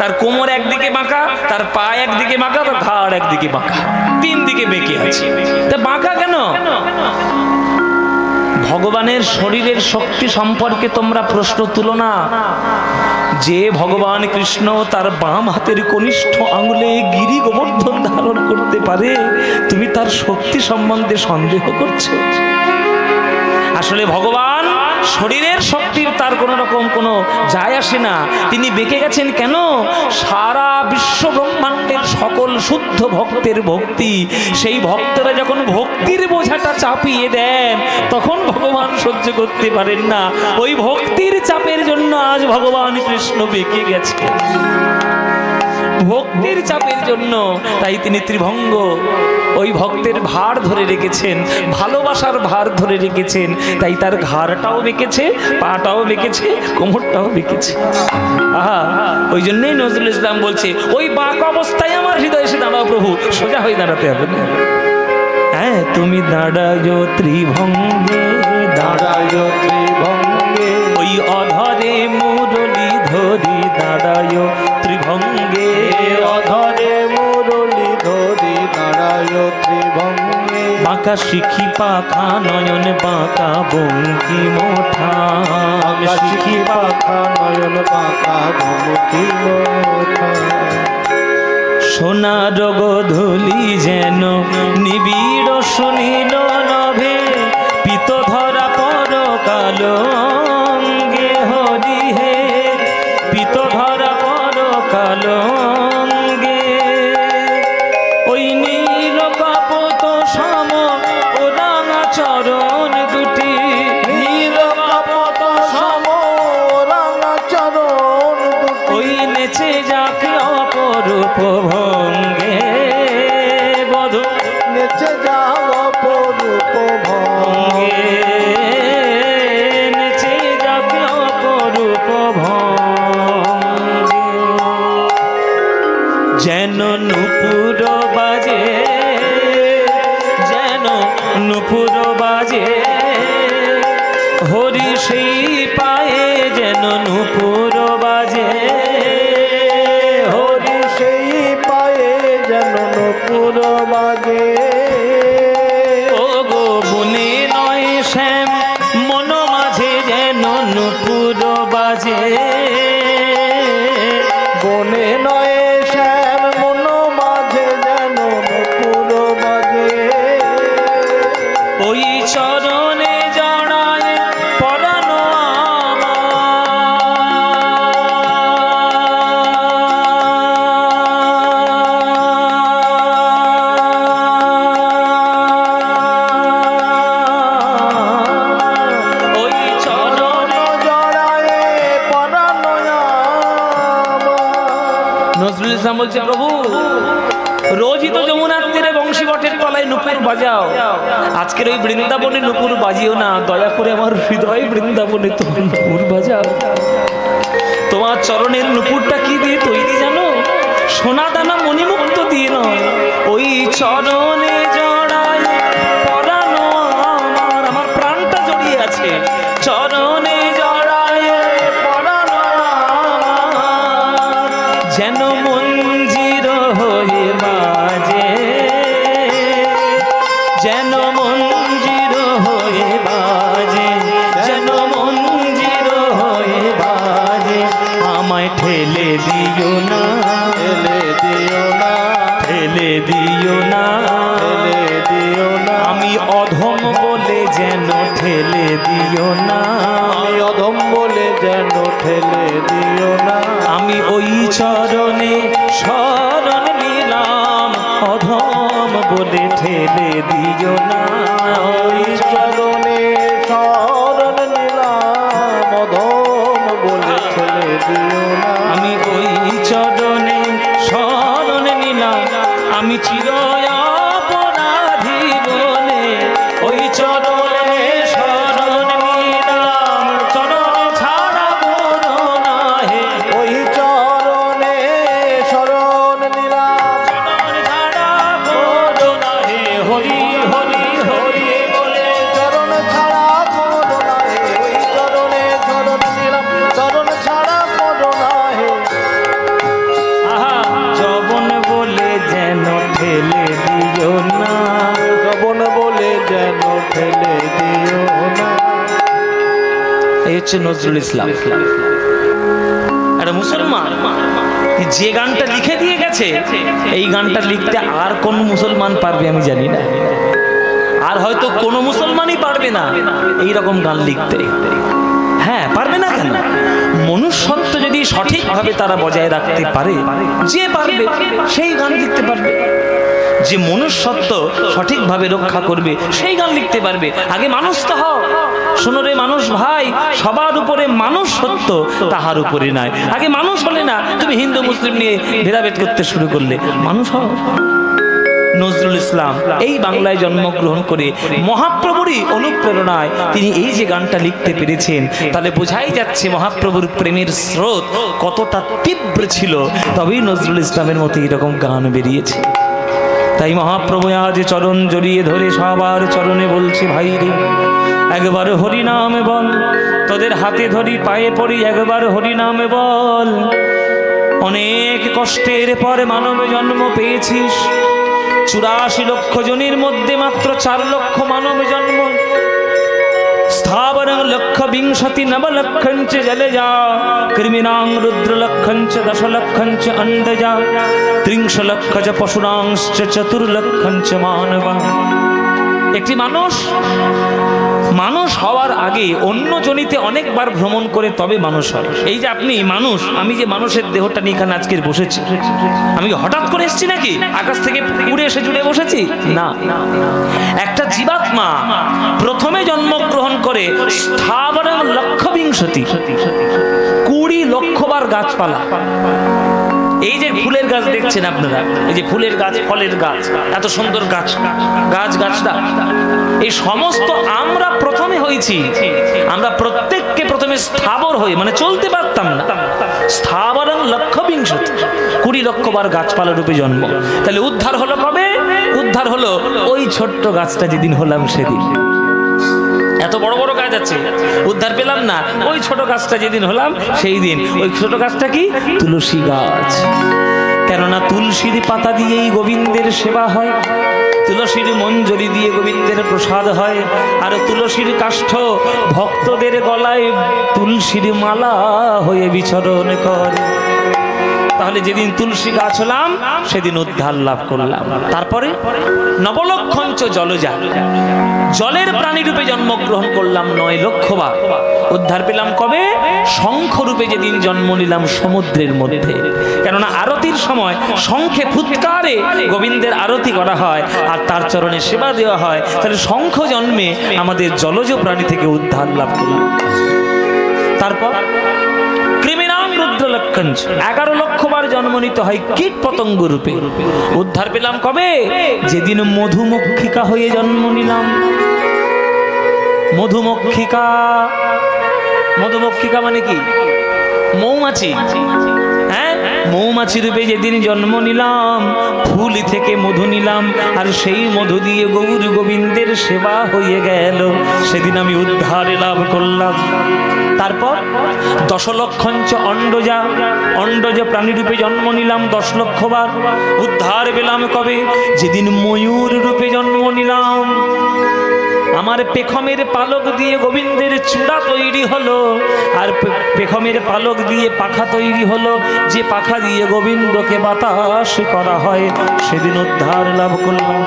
তার কোমর একদিকে বাঁকা, তার পা একদিকে বাঁকা, তার ঘাড় একদিকে বাঁকা, 3 দিকে বেঁকে আছে। তা বাঁকা কেন? ভগবানের শরীরের শক্তি সম্পর্কে তোমরা প্রশ্ন তুলো না। যে ভগবান কৃষ্ণ তার বাম হাতের কনিষ্ঠ আঙুলে গিরি গোবর্ধন ধারণ করতে পারে, তুমি তার শক্তি সম্বন্ধে সন্দেহ করছো? আসলে ভগবান শরীরের শক্তির তার কোনো রকম কোনো যায় আসে না। তিনি বেঁকে গেছেন কেন? সারা বিশ্ব ব্রহ্মাণ্ডের সকল শুদ্ধ ভক্তের ভক্তি, সেই ভক্তরা যখন ভক্তির বোঝাটা চাপিয়ে দেন, তখন ভগবান সহ্য করতে পারেন না। ওই ভক্তির চাপের জন্য আজ ভগবান কৃষ্ণ বেঁকে গেছে, ভক্তির চাপের জন্য। তাই তিনি ত্রিভঙ্গ, ওই ভক্তের ভার ধরে রেখেছেন, ভালোবাসার ভার ধরে রেখেছেন। তাই তার ঘাড়টাও বেঁকেছে, পাটাও বেঁকেছে, কোমরটাও বেঁকেছে। আহা, ওই জন্যই নজরুল ইসলাম বলছে, ওই বাঁকা অবস্থায় আমার হৃদয়ে এসে দাঁড়াও প্রভু, সোজা হয়ে দাঁড়াতে হবে না। হ্যাঁ, তুমি দাঁড়ায় ত্রিভঙ্গে, দাঁড়ায় ত্রিভঙ্গে, ওই অধরে মুরলি ধরি দাঁড়ায় ত্রিভঙ্গে, অধরে মুরলি ধরি দাঁড়ায় ত্রিভঙ্গে। বাঁকা শিখি পাখা নয়ন বাঁকা বঙ্কিম ঠাম, শিখি পাখা নয়ন বাঁকা বঙ্কিম ঠাম। সোনার গোধূলি যেন নিবিড় সুনীল নভে, পিত ধরা পরকাল অঙ্গে হরি হে, পিত ধরা পরকাল অঙ্গে। ওই নীল কাপত সম ও রাঙা চরণ দুটি, নীল কাপত সম রাঙা চরণ দুটি, ওই নেচে যাকে অপরূপ ভঙ্গে, বধূ নেচে যাও অপরূপ ভঙ্গে, নেচে যাকে অপরূপ ভঙ্গে। যেন নূপুর বাজে, যেন নূপুর বাজে, হরি সেই পায়ে যেন নূপুর বাজে, হরি সেই পায়ে যেন যেন নূপুর বাজে ও গো বনে নয় শ্যাম মন মাঝে যেন নূপুর বাজে বনে নয় শ্যাম মন মাঝে যেন নূপুর বাজে ওই চরণে জড়ায় পরানো ওই চরণে জড়ায়ে পরানো নজরুল ইসলাম বলছে প্রভু রোজই তো যমুনার তীরে বংশী বটের তলায় নূপুর বাজাও, আজকের ওই বৃন্দাবনে নূপুর বাজিও না, দয়া করে আমার হৃদয় বৃন্দাবনে তোমার নূপুর বাজাও। তোমার চরণের নূপুরটা কি দিয়ে তৈরি জানো? সোনা দানা মণিমুক্ত দিয়ে নয়, ওই চরণে জড়ায় পরানো আমার, আমার প্রাণটা জড়িয়ে আছে চরণে জড়ায় পরানো আমার, যেন মঞ্জির হয়ে বাজে, যেন মঞ্জির হয়ে বাজে, যেন মঞ্জির হয়ে বাজে, আমায় ঠেলে দিও না, ঠেলে দিও না, ঠেলে দিও না, ঠেলে দিও না, আমি অধম বলে যেন ঠেলে দিও না, আমি অধম বলে যেন ঠেলে দিও না, আমি ওই চরণে শরণ নিলাম, অধম বলে ঠেলে দিও না, ওই চরণে শরণ নিলাম, অধম বলে ঠেলে দিও না, আমি ওই চরণে শরণ নিলাম, আমি চির অপরাধী বলে ওই চরণে শরণ নিলাম, চরণ ছাড়া বলো না হে, ওই চরণে শরণ নিলাম, চরণ ছাড়া বলো না হে, হরি হরি হরি বলে চরণ ছাড়া করো না হে, ওই চরণে শরণ নিলাম, চরণ ছাড়া করো না হে, আহা যবন বলে যেন ঠেলে দিও না, যবন বলে যেন ঠেলে দিও না। এই হচ্ছে নজরুল ইসলাম, একটা মুসলমান যে গানটা লিখে দিয়ে গেছে, এই গানটা লিখতে আর কোন মুসলমান পারবে আমি জানি না, আর হয়তো কোনো মুসলমানই পারবে না এই রকম গান লিখতে। হ্যাঁ, পারবে না কেন? মনুষ্যত্ব যদি সঠিকভাবে তারা বজায় রাখতে পারে, যে পারবে সেই গান লিখতে পারবে, যে মনুষ্যত্ব সঠিকভাবে রক্ষা করবে সেই গান লিখতে পারবে। আগে মানুষ তো হও, শোনো রে মানুষ ভাই, সবার উপরে মানুষ সত্য, তাহার উপরে নয়। আগে মানুষ হলে না তুমি হিন্দু মুসলিম নিয়ে ভেদাভেদ করতে শুরু করলে, মানুষ হও। নজরুল ইসলাম এই বাংলায় জন্মগ্রহণ করে মহাপ্রভুরই অনুপ্রেরণায় তিনি এই যে গানটা লিখতে পেরেছেন, তাহলে বোঝাই যাচ্ছে মহাপ্রভুর প্রেমের স্রোত কতটা তীব্র ছিল, তবেই নজরুল ইসলামের মতো এরকম গান বেরিয়েছে। তাই মহাপ্রভু আজ চরণ জড়িয়ে ধরে সবার চরণে বলছে, ভাই রে একবার হরিনামে বল, তোদের হাতে ধরি পায়ে পড়ি একবার হরিনামে বল। অনেক কষ্টের পরে মানব জন্ম পেয়েছিস, 84 লক্ষ জনের মধ্যে মাত্র 4 লক্ষ মানব জন্ম। स्थावरं लक्ष विंशति नवलक्षंच जलजा, कृमिनां रुद्रलक्षंच दशलक्षंच अंडजा, 30 लक्ष पशुनांश्च 4 मानवा। একটি মানুষ হওয়ার আগে অন্য জনিতে অনেকবার ভ্রমণ করে তবে মানুষ হয়। এই যে আপনি মানুষ, আমি যে মানুষের দেহটা নিয়ে এখানে আজকে বসেছি, আমি হঠাৎ করে এসেছি নাকি আকাশ থেকে উড়ে এসে জুড়ে বসেছি? না, একটা জীবাত্মা প্রথমে জন্মগ্রহণ করে স্থাবরং লক্ষ বিংশতি, 20 লক্ষ বার গাছপালা। এই যে ফুলের গাছ দেখছেন আপনারা, এই যে ফুলের গাছ, ফলের গাছ, এত সুন্দর গাছ, গাছটা, এই সমস্ত আমরা প্রথমে হয়েছি। আমরা প্রত্যেককে প্রথমে স্থাবর হয়ে, মানে চলতে পারতাম না, স্থাবরং লক্ষ বিংশতি, 20 লক্ষ বার গাছপালা রূপে জন্ম। তাহলে উদ্ধার হলো কবে? উদ্ধার হলো ওই ছোট্ট গাছটা যেদিন হলাম সেদিন। এত বড় বড় গাছ আছে, উদ্ধার পেলাম না, ওই ছোট গাছটা যেদিন হলাম সেই দিন। ওই ছোট গাছটা কি? তুলসী গাছ। কেননা তুলসীর পাতা দিয়েই গোবিন্দের সেবা হয়, তুলসীর মঞ্জরি দিয়ে গোবিন্দের প্রসাদ হয়, আর তুলসীর কাষ্ঠ ভক্তদের গলায় তুলসীর মালা হয়ে বিচরণ করে। তাহলে যেদিন তুলসী গাছ হলাম সেদিন উদ্ধার লাভ করলাম। তারপরে নবলক্ষঞ্চ জলজা, জলের প্রাণী রূপে জন্মগ্রহণ করলাম 9 লক্ষ বার। উদ্ধার পেলাম কবে? শঙ্খ রূপে যেদিন জন্ম নিলাম সমুদ্রের মধ্যে। কেননা আরতির সময় শঙ্খে ফুৎকারে গোবিন্দের আরতি করা হয় আর তার চরণে সেবা দেওয়া হয়। তাহলে শঙ্খ জন্মে আমাদের জলজ প্রাণী থেকে উদ্ধার লাভ করলাম। তারপর কৃমিনাং রুদ্রলক্ষঞ্চ, 11 লক্ষ বার জন্ম নিতে হয় কীট পতঙ্গ রূপে। উদ্ধার পেলাম কবে? যেদিন মধুমক্ষিকা হয়ে জন্ম নিলাম। মধুমক্ষিকা, মধুমক্ষিকা মানে কি? মৌমাছি। হ্যাঁ, মৌমাছি রূপে যেদিন জন্ম নিলাম, ফুল থেকে মধু নিলাম আর সেই মধু দিয়ে গৌর গোবিন্দের সেবা হয়ে গেল, সেদিন আমি উদ্ধার লাভ করলাম। তারপর 10 লক্ষঞ্চ অন্ডজা, অন্ডজ প্রাণী রূপে জন্ম নিলাম 10 লক্ষ বার। উদ্ধার পেলাম কবে? যেদিন ময়ূর রূপে জন্ম নিলাম। আমার পেখমের পালক দিয়ে গোবিন্দের চূড়া তৈরি হলো, আর পেখমের পালক দিয়ে পাখা তৈরি হলো, যে পাখা দিয়ে গোবিন্দকে বাতাস করা হয়, সেদিন উদ্ধার লাভ করলাম।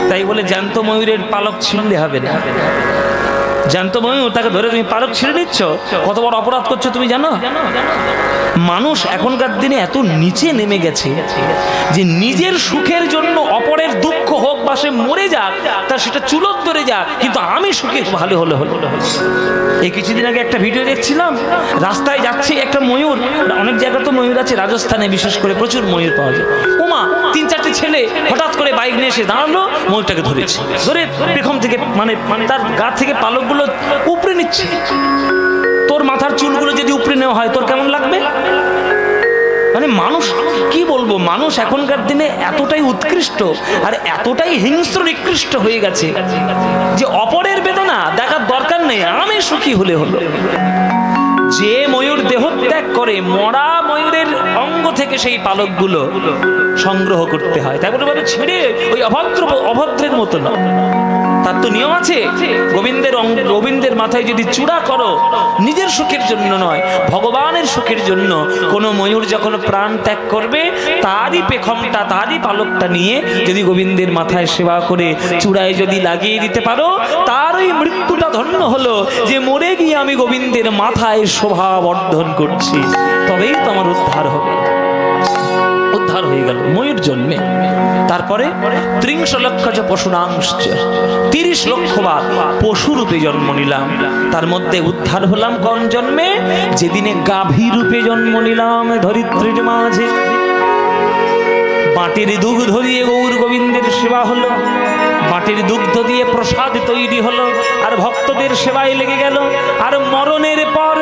তাই বলে জ্যান্ত ময়ূরের পালক ছিঁড়লে হবে না। জ্যান্ত ময়ূর, তাকে ধরে তুমি পালক ছিঁড়ে নিচ্ছ, কত বড় অপরাধ করছো তুমি জানো? মানুষ এখনকার দিনে এত নিচে নেমে গেছে যে নিজের সুখের জন্য অপরের দুঃখ হোক বা সে মরে যাক, তার সেটা চুলত ধরে যাক, কিন্তু আমি সুখে ভালো হলো হলো। এই কিছুদিন আগে একটা ভিডিও দেখছিলাম, রাস্তায় যাচ্ছে একটা ময়ূর, অনেক জায়গায় তো ময়ূর আছে, রাজস্থানে বিশেষ করে প্রচুর ময়ূর পাওয়া যায়। ওমা, 3-4টে ছেলে হঠাৎ করে বাইক নিয়ে এসে দাঁড়ালো, ময়ূরটাকে ধরেছে, ধরে পেখম থেকে মানে তার গা থেকে পালকগুলো উপড়ে নিচ্ছে। তোর মাথার চুলগুলো যদি উপড়ে নেওয়া হয় তোর কেমন লাগবে? মানে মানুষ, কি বলবো, মানুষ এখনকার দিনে এতটাই উৎকৃষ্ট আর এতটাই হিংস্র নিকৃষ্ট হয়ে গেছে যে অপরের বেদনা দেখার দরকার নেই, আমি সুখী হলে হলো। যে ময়ূর দেহত্যাগ করে, মরা ময়ূরের অঙ্গ থেকে সেই পালকগুলো সংগ্রহ করতে হয়, তাই বলে ছেড়ে ওই অভদ্রের মতো না। তার তো নিয়ম আছে। গোবিন্দের মাথায় যদি চূড়া করো, নিজের সুখের জন্য নয়, ভগবানের সুখের জন্য, কোনো ময়ূর যখন প্রাণ ত্যাগ করবে, তারই পেখমটা, তারই পালকটা নিয়ে যদি গোবিন্দের মাথায় সেবা করে চূড়ায় যদি লাগিয়ে দিতে পারো, তার ওই মৃত্যুটা ধন্য হলো যে মরে গিয়ে আমি গোবিন্দের মাথায় শোভা বর্ধন করছি, তবেই তো আমার উদ্ধার হবে। উদ্ধার হয়ে গেল ময়ূর জন্মে। তারপরে 30 লক্ষ পশুনাংশ, 30 লক্ষ বার পশু রূপে জন্ম নিলাম। তার মধ্যে উদ্ধার হলাম কোন জন্মে? যেদিনে গাভী রূপে জন্ম নিলাম ধরিত্রীর মাঝে। বাটির দুগ্ধ দিয়ে গৌর গোবিন্দের সেবা হলো, বাটির দুগ্ধ দিয়ে প্রসাদ তৈরি হলো, আর ভক্তদের সেবায় লেগে গেল। আর মরণের পর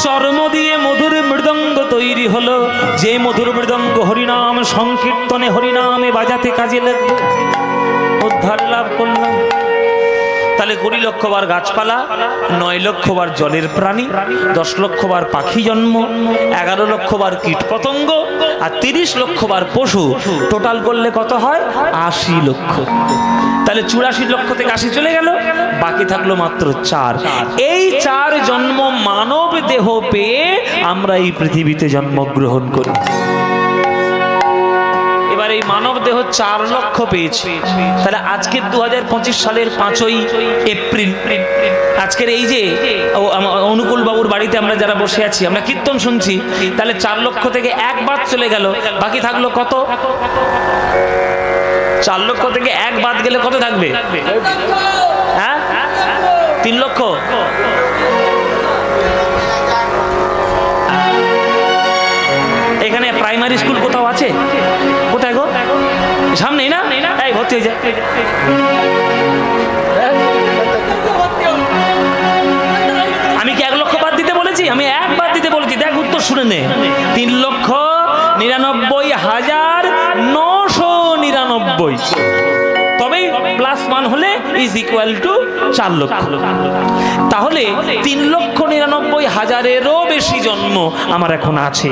চর্ম দিয়ে মধুর মৃদঙ্গ তৈরি হলো, যে মধুর মৃদঙ্গ হরিনাম সংকীর্তনে, হরিনামে বাজাতে কাজে লাগবে। উদ্ধার লাভ করলাম। তাহলে 20 লক্ষ বার গাছপালা, 9 লক্ষ বার জলের প্রাণী, 10 লক্ষ বার পাখি জন্ম, 11 লক্ষ বার কীট পতঙ্গ, আর 30 লক্ষ বার পশু। টোটাল করলে কত হয়? 80 লক্ষ। তাহলে 84 লক্ষ থেকে 80 চলে গেল, বাকি থাকলো মাত্র 4। এই 4 জন্ম মানব দেহ পেয়ে আমরা এই পৃথিবীতে জন্মগ্রহণ করি। এবার এই মানব দেহ 4 লক্ষ পেয়েছে। তাহলে আজকের 2025 সালের 5ই এপ্রিল, আজকের এই যে অনুকূল বাবুর বাড়িতে আমরা যারা বসে আছি, আমরা কীর্তন শুনছি, তাহলে 4 লক্ষ থেকে 1 বাদ চলে গেল, বাকি থাকলো কত? 4 লক্ষ থেকে 1 বাদ গেলে কত থাকবে? হ্যাঁ, 3 লক্ষ। এখানে প্রাইমারি স্কুল কোথাও আছে? কোথায় গো? সামনেই না? এই ভর্তি হয়ে যায়। আমি কি 1 লক্ষ বাদ দিতে বলেছি? আমি 1 বাদ দিতে বলেছি। দেখ উত্তর শুনে নে। 3,99,999। তবেই +1 হলে ইজ ইকুয়াল টু 4 লক্ষ। তাহলে 3,99,000-এরও বেশি জন্ম আমার এখন আছে।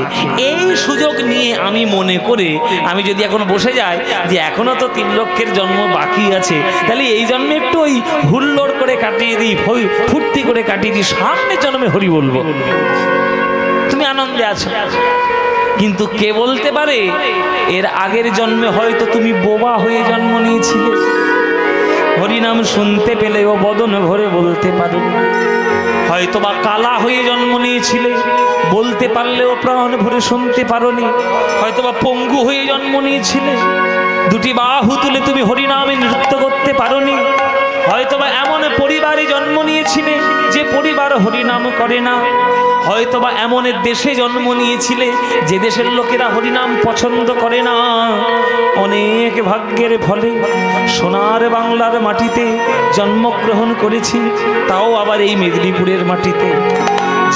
এই সুযোগ নিয়ে আমি মনে করে আমি যদি এখন বসে যাই যে এখনো তো 3 লক্ষের জন্ম বাকি আছে, তাহলে এই জন্মে একটু ওই হুল্লোড় করে কাটিয়ে দিই, ফুর্তি করে কাটিয়ে দিই, সামনে জন্মে হরি বলবো, তুমি আনন্দে আছো। কিন্তু কে বলতে পারে এর আগের জন্মে হয়তো তুমি বোবা হয়ে জন্ম নিয়েছিলে, হরিনাম শুনতে পেলেও বদন ভরে বলতে পারো, হয়তো বা কালা হয়ে জন্ম নিয়েছিলে, বলতে পারলেও প্রাণ ভরে শুনতে পারোনি, হয়তো বা পঙ্গু হয়ে জন্ম নিয়েছিলে, দুটি বাহু তুলে তুমি হরিনামে নৃত্য করতে পারোনি, হয়তোবা এমন পরিবারে জন্ম নিয়েছিলে যে পরিবার হরিনাম করে না, হয়তোবা এমন দেশে জন্ম নিয়েছিলে যে দেশের লোকেরা হরিনাম পছন্দ করে না। অনেক ভাগ্যের ফলে সোনার বাংলার মাটিতে জন্মগ্রহণ করেছি, তাও আবার এই মেদিনীপুরের মাটিতে,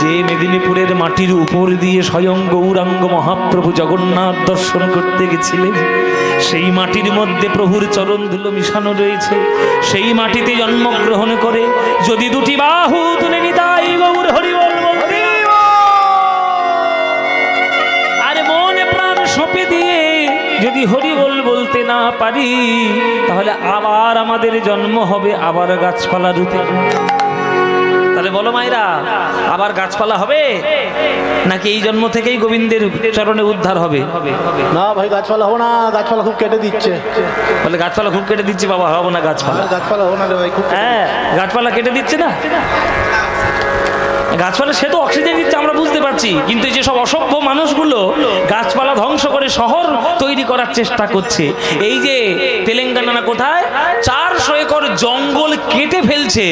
যে মেদিনীপুরের মাটির উপর দিয়ে স্বয়ং গৌরাঙ্গ মহাপ্রভু জগন্নাথ দর্শন করতে গেছিলেন, সেই মাটির মধ্যে প্রভুর চরণ ধুলো মিশানো রয়েছে। সেই মাটিতে জন্মগ্রহণ করে যদি দুটি বাহু তুলে নিতাই গৌর হরি বল বলতে আর মনে প্রাণ সঁপে দিয়ে যদি হরি বল বলতে না পারি, তাহলে আবার আমাদের জন্ম হবে আবার গাছপালা রূপে। তাহলে বলো মায়েরা, আবার গাছপালা হবে নাকি এই জন্ম থেকেই গোবিন্দের চরণে উদ্ধার হবে? না ভাই, গাছপালা হবো না, গাছপালা খুব কেটে দিচ্ছে। বলে গাছপালা খুব কেটে দিচ্ছে, বাবা হবো না গাছপালা, গাছপালা হবো না রে ভাই, খুব হ্যাঁ গাছপালা কেটে দিচ্ছে না, গাছপালা সে তো অক্সিজেন দিচ্ছে আমরা বুঝতে পারছি, কিন্তু যে সব অসভ্য মানুষগুলো গাছপালা ধ্বংস করে শহর তৈরি করার চেষ্টা করছে, এই যে তেলেঙ্গানা না কোথায় 400 একর জঙ্গল কেটে ফেলছে,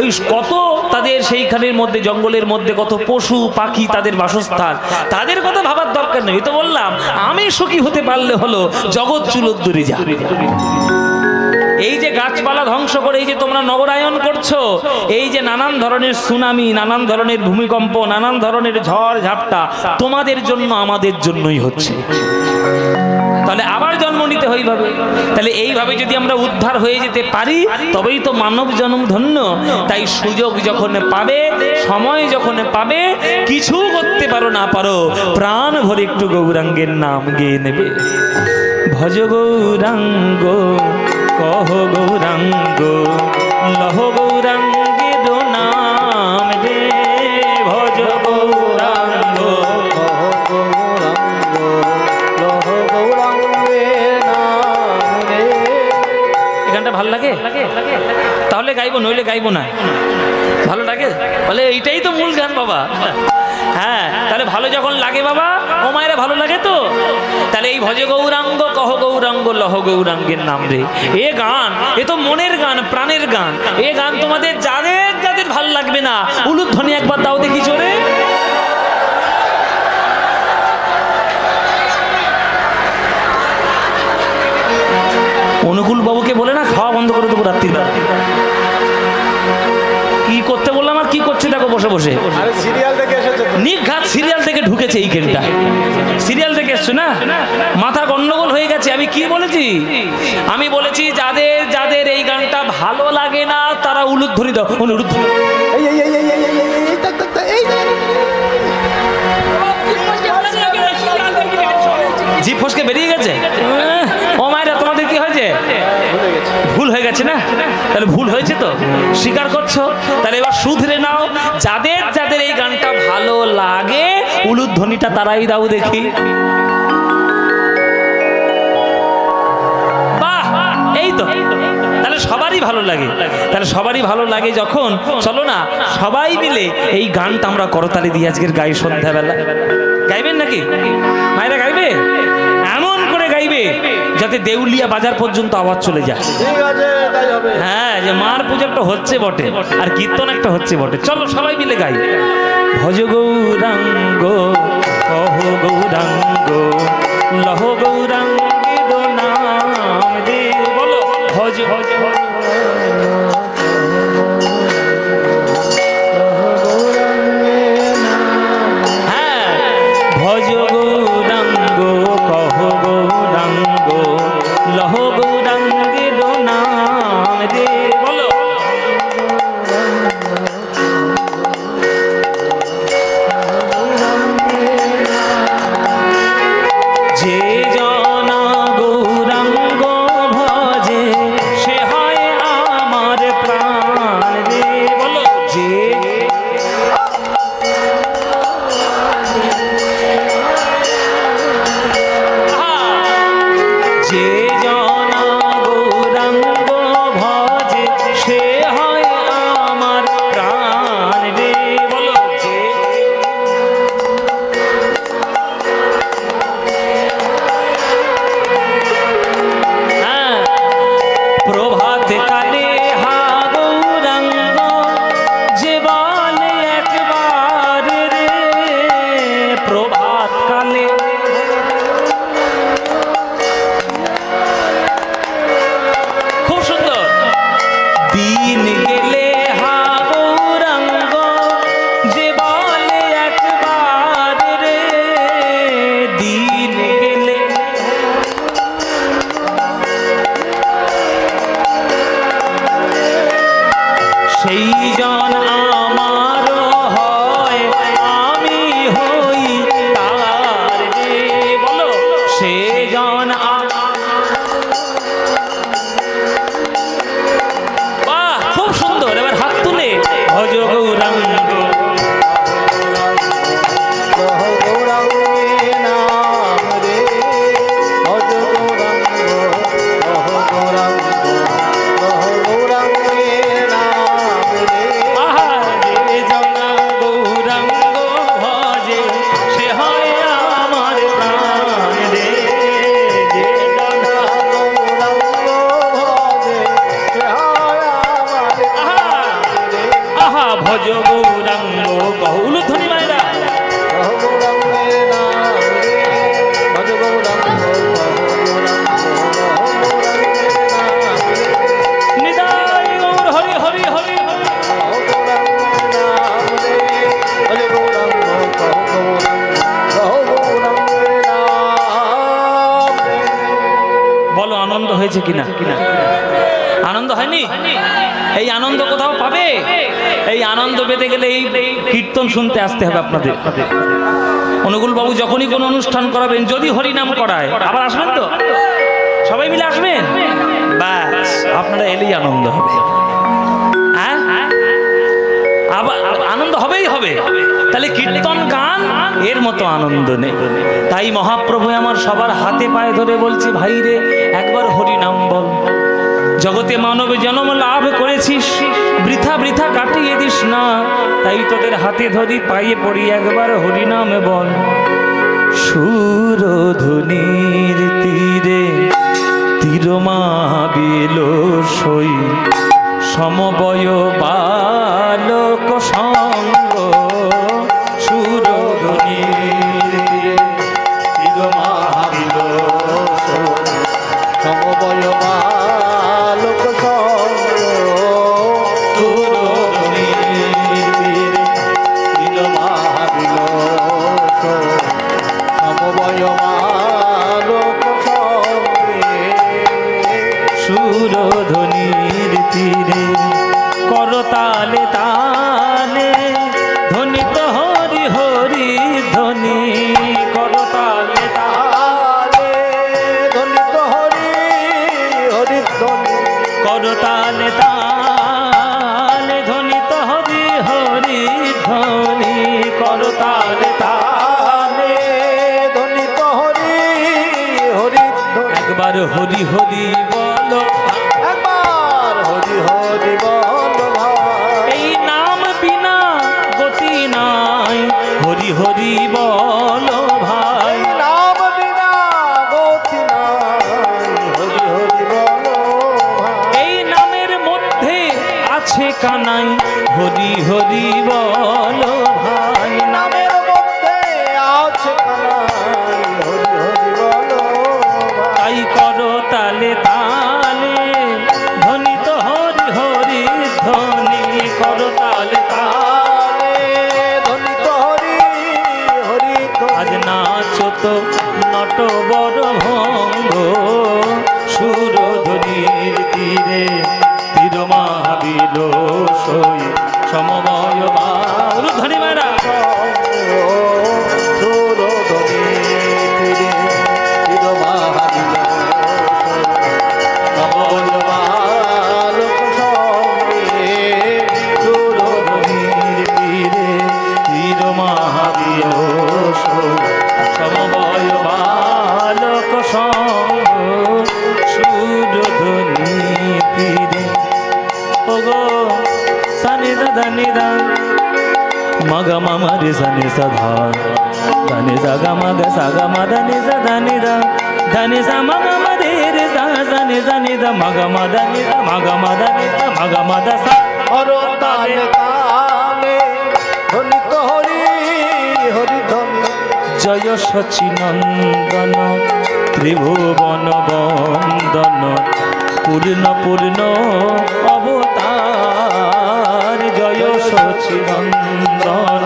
ওই কত তাদের সেইখানের মধ্যে জঙ্গলের মধ্যে কত পশু পাখি তাদের বাসস্থান, তাদের কথা ভাবার দরকার নেই। তো বললাম আমি সুখী হতে পারলে হলো, জগৎ চুলোদ্দুরে যা। এই যে গাছপালা ধ্বংস করে এই যে তোমরা নগরায়ন করছো, এই যে নানান ধরনের সুনামি, নানান ধরনের ভূমিকম্প, নানান ধরনের ঝড় ঝাপটা তোমাদের জন্য আমাদের জন্যই হচ্ছে, তাহলে আবার জন্ম নিতে হইভাবে। তাহলে এইভাবে যদি আমরা উদ্ধার হয়ে যেতে পারি তবেই তো মানব জন্ম ধন্য। তাই সুযোগ যখন পাবে, সময় যখন পাবে, কিছু করতে পারো না পারো, প্রাণ ভরে একটু গৌরাঙ্গের নাম গেয়ে নেবে। ভজ গৌরাঙ্গ কহ গৌরাঙ্গ লহ গৌরাঙ্গের নাম রে, ভজ গৌরাঙ্গ কহ গৌরাঙ্গ লহ গৌরাঙ্গের নাম রে। এখানটা ভালো লাগে? তাহলে গাইবো, নইলে গাইবো না। ভালো লাগে বলে এইটাই তো মূল গান বাবা। হ্যাঁ, তাহলে ভালো যখন লাগে বাবা, ও মায়েরা ভালো লাগে তো। তাহলে এই ভজ গৌরাঙ্গ কহ গৌরাঙ্গ লহ গৌরাঙ্গের নাম রে, এ গান এ তো মনের গান, প্রাণের গান। এ গান তোমাদের যাদের যাদের ভালো লাগবে না, উলুধ্বনি একবার দাও দেখি জোরে। অনুকূল বাবুকে বলে না খাওয়া বন্ধ করে দেবো রাত্রির বেলা। কি করতে বললাম আর কি করছে দেখো বসে বসে। আরে সিরিয়াল দেখে এসেছে, নিঘাত সিরিয়াল থেকে ঢুকেছে এই গেমটা, সিরিয়াল থেকে এসছো না, মাথা গন্ডগোল হয়ে গেছে। আমি কি বলেছি? আমি বলেছি যাদের যাদের এই গানটা ভালো লাগে না তারা উলুধ্বনি দাও, উলুধ্বনি। এই এই এই এই এই এই এই তাক তাক তাক এই জিভ ফসকে বেরিয়ে গেছে। ও মায়েরা তোমাদের কি হয়েছে? ভুল হয়ে গেছে না? তাহলে ভুল হয়েছে তো স্বীকার করছো, তাহলে এবার শুধরে নাও। যাদের যাদের এই গানটা ভালো লাগে উলুধ্বনিটা তারাই দাও দেখি। বাহ, এই তো, তাহলে সবারই ভালো লাগে। তাহলে সবারই ভালো লাগে যখন, চলো না সবাই মিলে এই গানটা আমরা করতালি দিয়ে আজকের গাই সন্ধ্যাবেলা। গাইবেন নাকি মায়েরা? গাইবে, এমন করে গাইবে যাতে দেউলিয়া বাজার পর্যন্ত আওয়াজ চলে যায়। হ্যাঁ, যে মার পূজাটা হচ্ছে বটে আর কীর্তন একটা হচ্ছে বটে। চলো সবাই মিলে গাই। ভজ গৌরাঙ্গ কহ গৌরাঙ্গ লহ গৌরাঙ্গের নাম রে, বলো ভজ ভজ ভজ। হ্যাঁ, ভজ গৌরাঙ্গ কহ গৌরাঙ্গ লহ গৌরাঙ্গের নাম যে জনা গৌরাঙ্গ ভজে সে হয় আমার প্রাণ রে। বলো যে প্রভাত কালে হা গৌরাঙ্গ যে বলে একবার রে, প্রভাত কালে খুব সুন্দর। দিন গেলে হা গৌরাঙ্গ যে বলে একবার রে, দিন গেলে সেই জন আমার হয় আমি হই তার রে। বলো সে জন বাহ খুব সুন্দর। এবার হাত তুলে ভজ গৌরাঙ্গ ভজ গৌরাঙ্গ বহুল ধ্বনি মায়েরা নিদায় গৌর হরি হরি হরি বলো আনন্দ হয়েছে কিনা? আনন্দ হয়নি? এই আনন্দ কোথাও পাবে? এই আনন্দ পেতে গেলে এই কীর্তন শুনতে আসতে হবে আপনাদের। অনুকূল বাবু যখনই কোনো অনুষ্ঠান করাবেন, যদি হরিনাম করায় আবার আসবেন তো? সবাই মিলে আসবেন? ব্যাস আপনারা এলেই আনন্দ হবে। হ্যাঁ আবার আনন্দ হবেই হবে। তাহলে কীর্তন গান এর মতো আনন্দ নেই। তাই মহাপ্রভু আমার সবার হাতে পায়ে ধরে বলছে, ভাই রে একবার হরিনাম বল। জগতে মানব জন্ম লাভ করেছিস, বৃথা বৃথা কাটিয়ে দিস না। তাই তোদের হাতে ধরি পায়ে পড়ি, একবার হরিনাম বল। সুরধুনির তীরে তীরমাবিল সই, সমবয় বালক সঙ্গ। সুরধুনির তীরমাবিল সমবয় বালক সঙ্গ, সমবয় বালক সঙ্গে। সুরধনির তীরে করতালে তালে ধ্বনিত হরি হরি ধ্বনি। করতালে তালে ধ্বনিত হরি হরি ধ্বনি, করতালে তালে ধ্বনিত হরি হরি ধ্বনি। করতালে তালে ধ্বনিত হরি হরি ধ্বনি। একবার হরি হরি বলো, একবার হরি হরি বল ভাই। এই নাম বিনা গতি নাই। হরি হরি বলো ভাই, এই নাম বিনা গতি নাই। হরি হরি বল ভাই। এই নামের মধ্যে আছে কানাই। হরি হরি বলো ভাই, নামের মধ্যে আছে কানাই। হরি হরি বল ভাই। তাই করো তালে তালে ধ্বনিত হরি হরি ধ্বনি। করো তালে তালে তালে ধ্বনিত হরি হরি আজ ধ্বনি। নাচো তো নট বড় ভঙ্গ। সুরধনির তীরে তীর মাবিল সই, সমবয় বাউল ধ্বনি মারা। সুরধনির তীরে তীর মাবিল সই, সমবয় বালক সঙ্গ। নি দা ধা নি দা মা গা মা মা রে সা নি সা ধা ধা নি সা গা মা গা সা গা মা ধা নি সা ধা নি দা ধা নি সা মা গা মা রে রে সা সা নি সা নি দা মা গা মা ধা নি দা মা গা মা ধা নি দা মা গা মা ধা সা হর তালে তালে ধ্বনিত হরি হরি ধ্বনি জয় সচিনন্দন ত্রিভুবন বন্দন পূর্ণ পূর্ণ অবতার জয় সচিনন্দন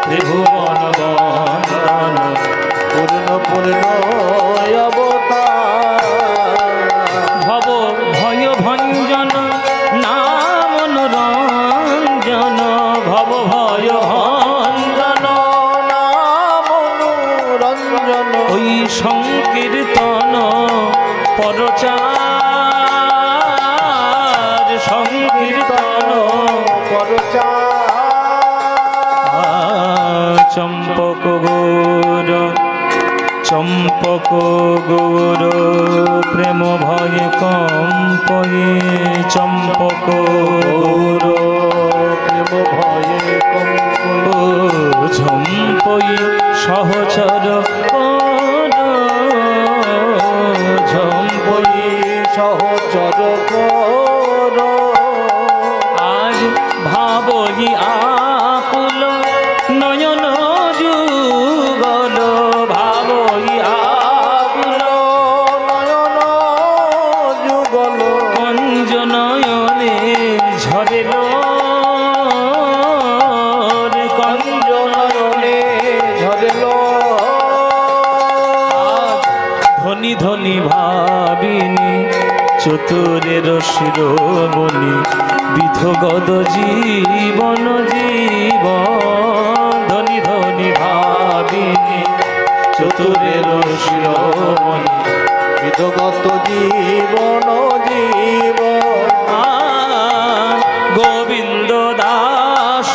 ত্রিভুবন বন্দন পূর্ণ পূর্ণ অবতার ভব ভয় ভঞ্জন নাম মনোরঞ্জন ভব ভয় ভঞ্জন নাম অনুরঞ্জন ওই সংকীর্তন পরচার সংকীর্তন পরচার চম্পক গৌর চম্পক গৌর প্রেম ভয়ে কম্পয়ে চম্পক গৌর প্রেম ভয়ে কম্প ঝম্পয়ে সহচর ঝম্পয়ে সহচর কর আজ ভাবই আকুল নয়ন যুগল ভাবই আকুল নয়ন যুগল কঞ্জ নয়নে ঝরেল রে কঞ্জ নয়নে ঝরেল ধনী ধনী ভাবিনী চতুরের শিরোমণি বিধগদ জীবন জীবন ধনী ধনী ভাবিনী চতুরের শিরোমণি বিধগত জীবন জীবন গোবিন্দ দাস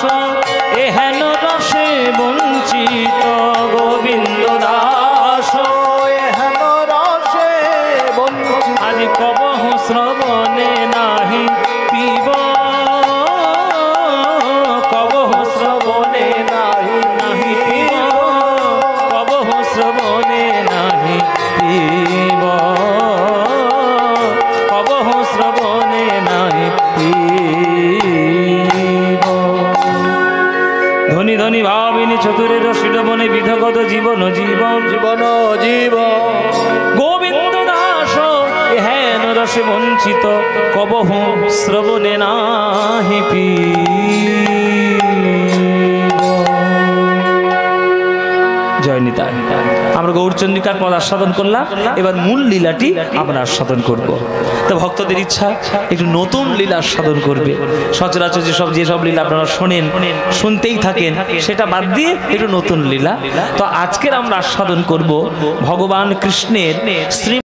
এহেন রসে বঞ্চিত গোবিন্দ দাস হেন রসে বঞ্চিত আজ কবহ শ্রবণে নাহি পিব কবহ শ্রবণে নাহি নাহি পিব কবহ শ্রবণে নাহি পিব কবহ শ্রবণে নাহি পিব ধনী ধনী ভাবিনী চতুরের শিরোমণি বিধগত জীবন জীবন জীবন জীবন গোবিন্দ দাস হেন রসে বঞ্চিত কবহু শ্রবণে নাহি পিব জয় নিতাই। আমরা গৌরচন্দ্রিকার পদ আস্বাদন করলাম, এবার মূল লীলাটি আমরা আস্বাদন করব। তো ভক্তদের ইচ্ছা একটু নতুন লীলা আস্বাদন করবে। সচরাচর যেসব লীলা আপনারা শোনেন, শুনতেই থাকেন, সেটা বাদ দিয়ে একটু নতুন লীলা। তো আজকের আমরা আস্বাদন করব ভগবান কৃষ্ণের শ্রী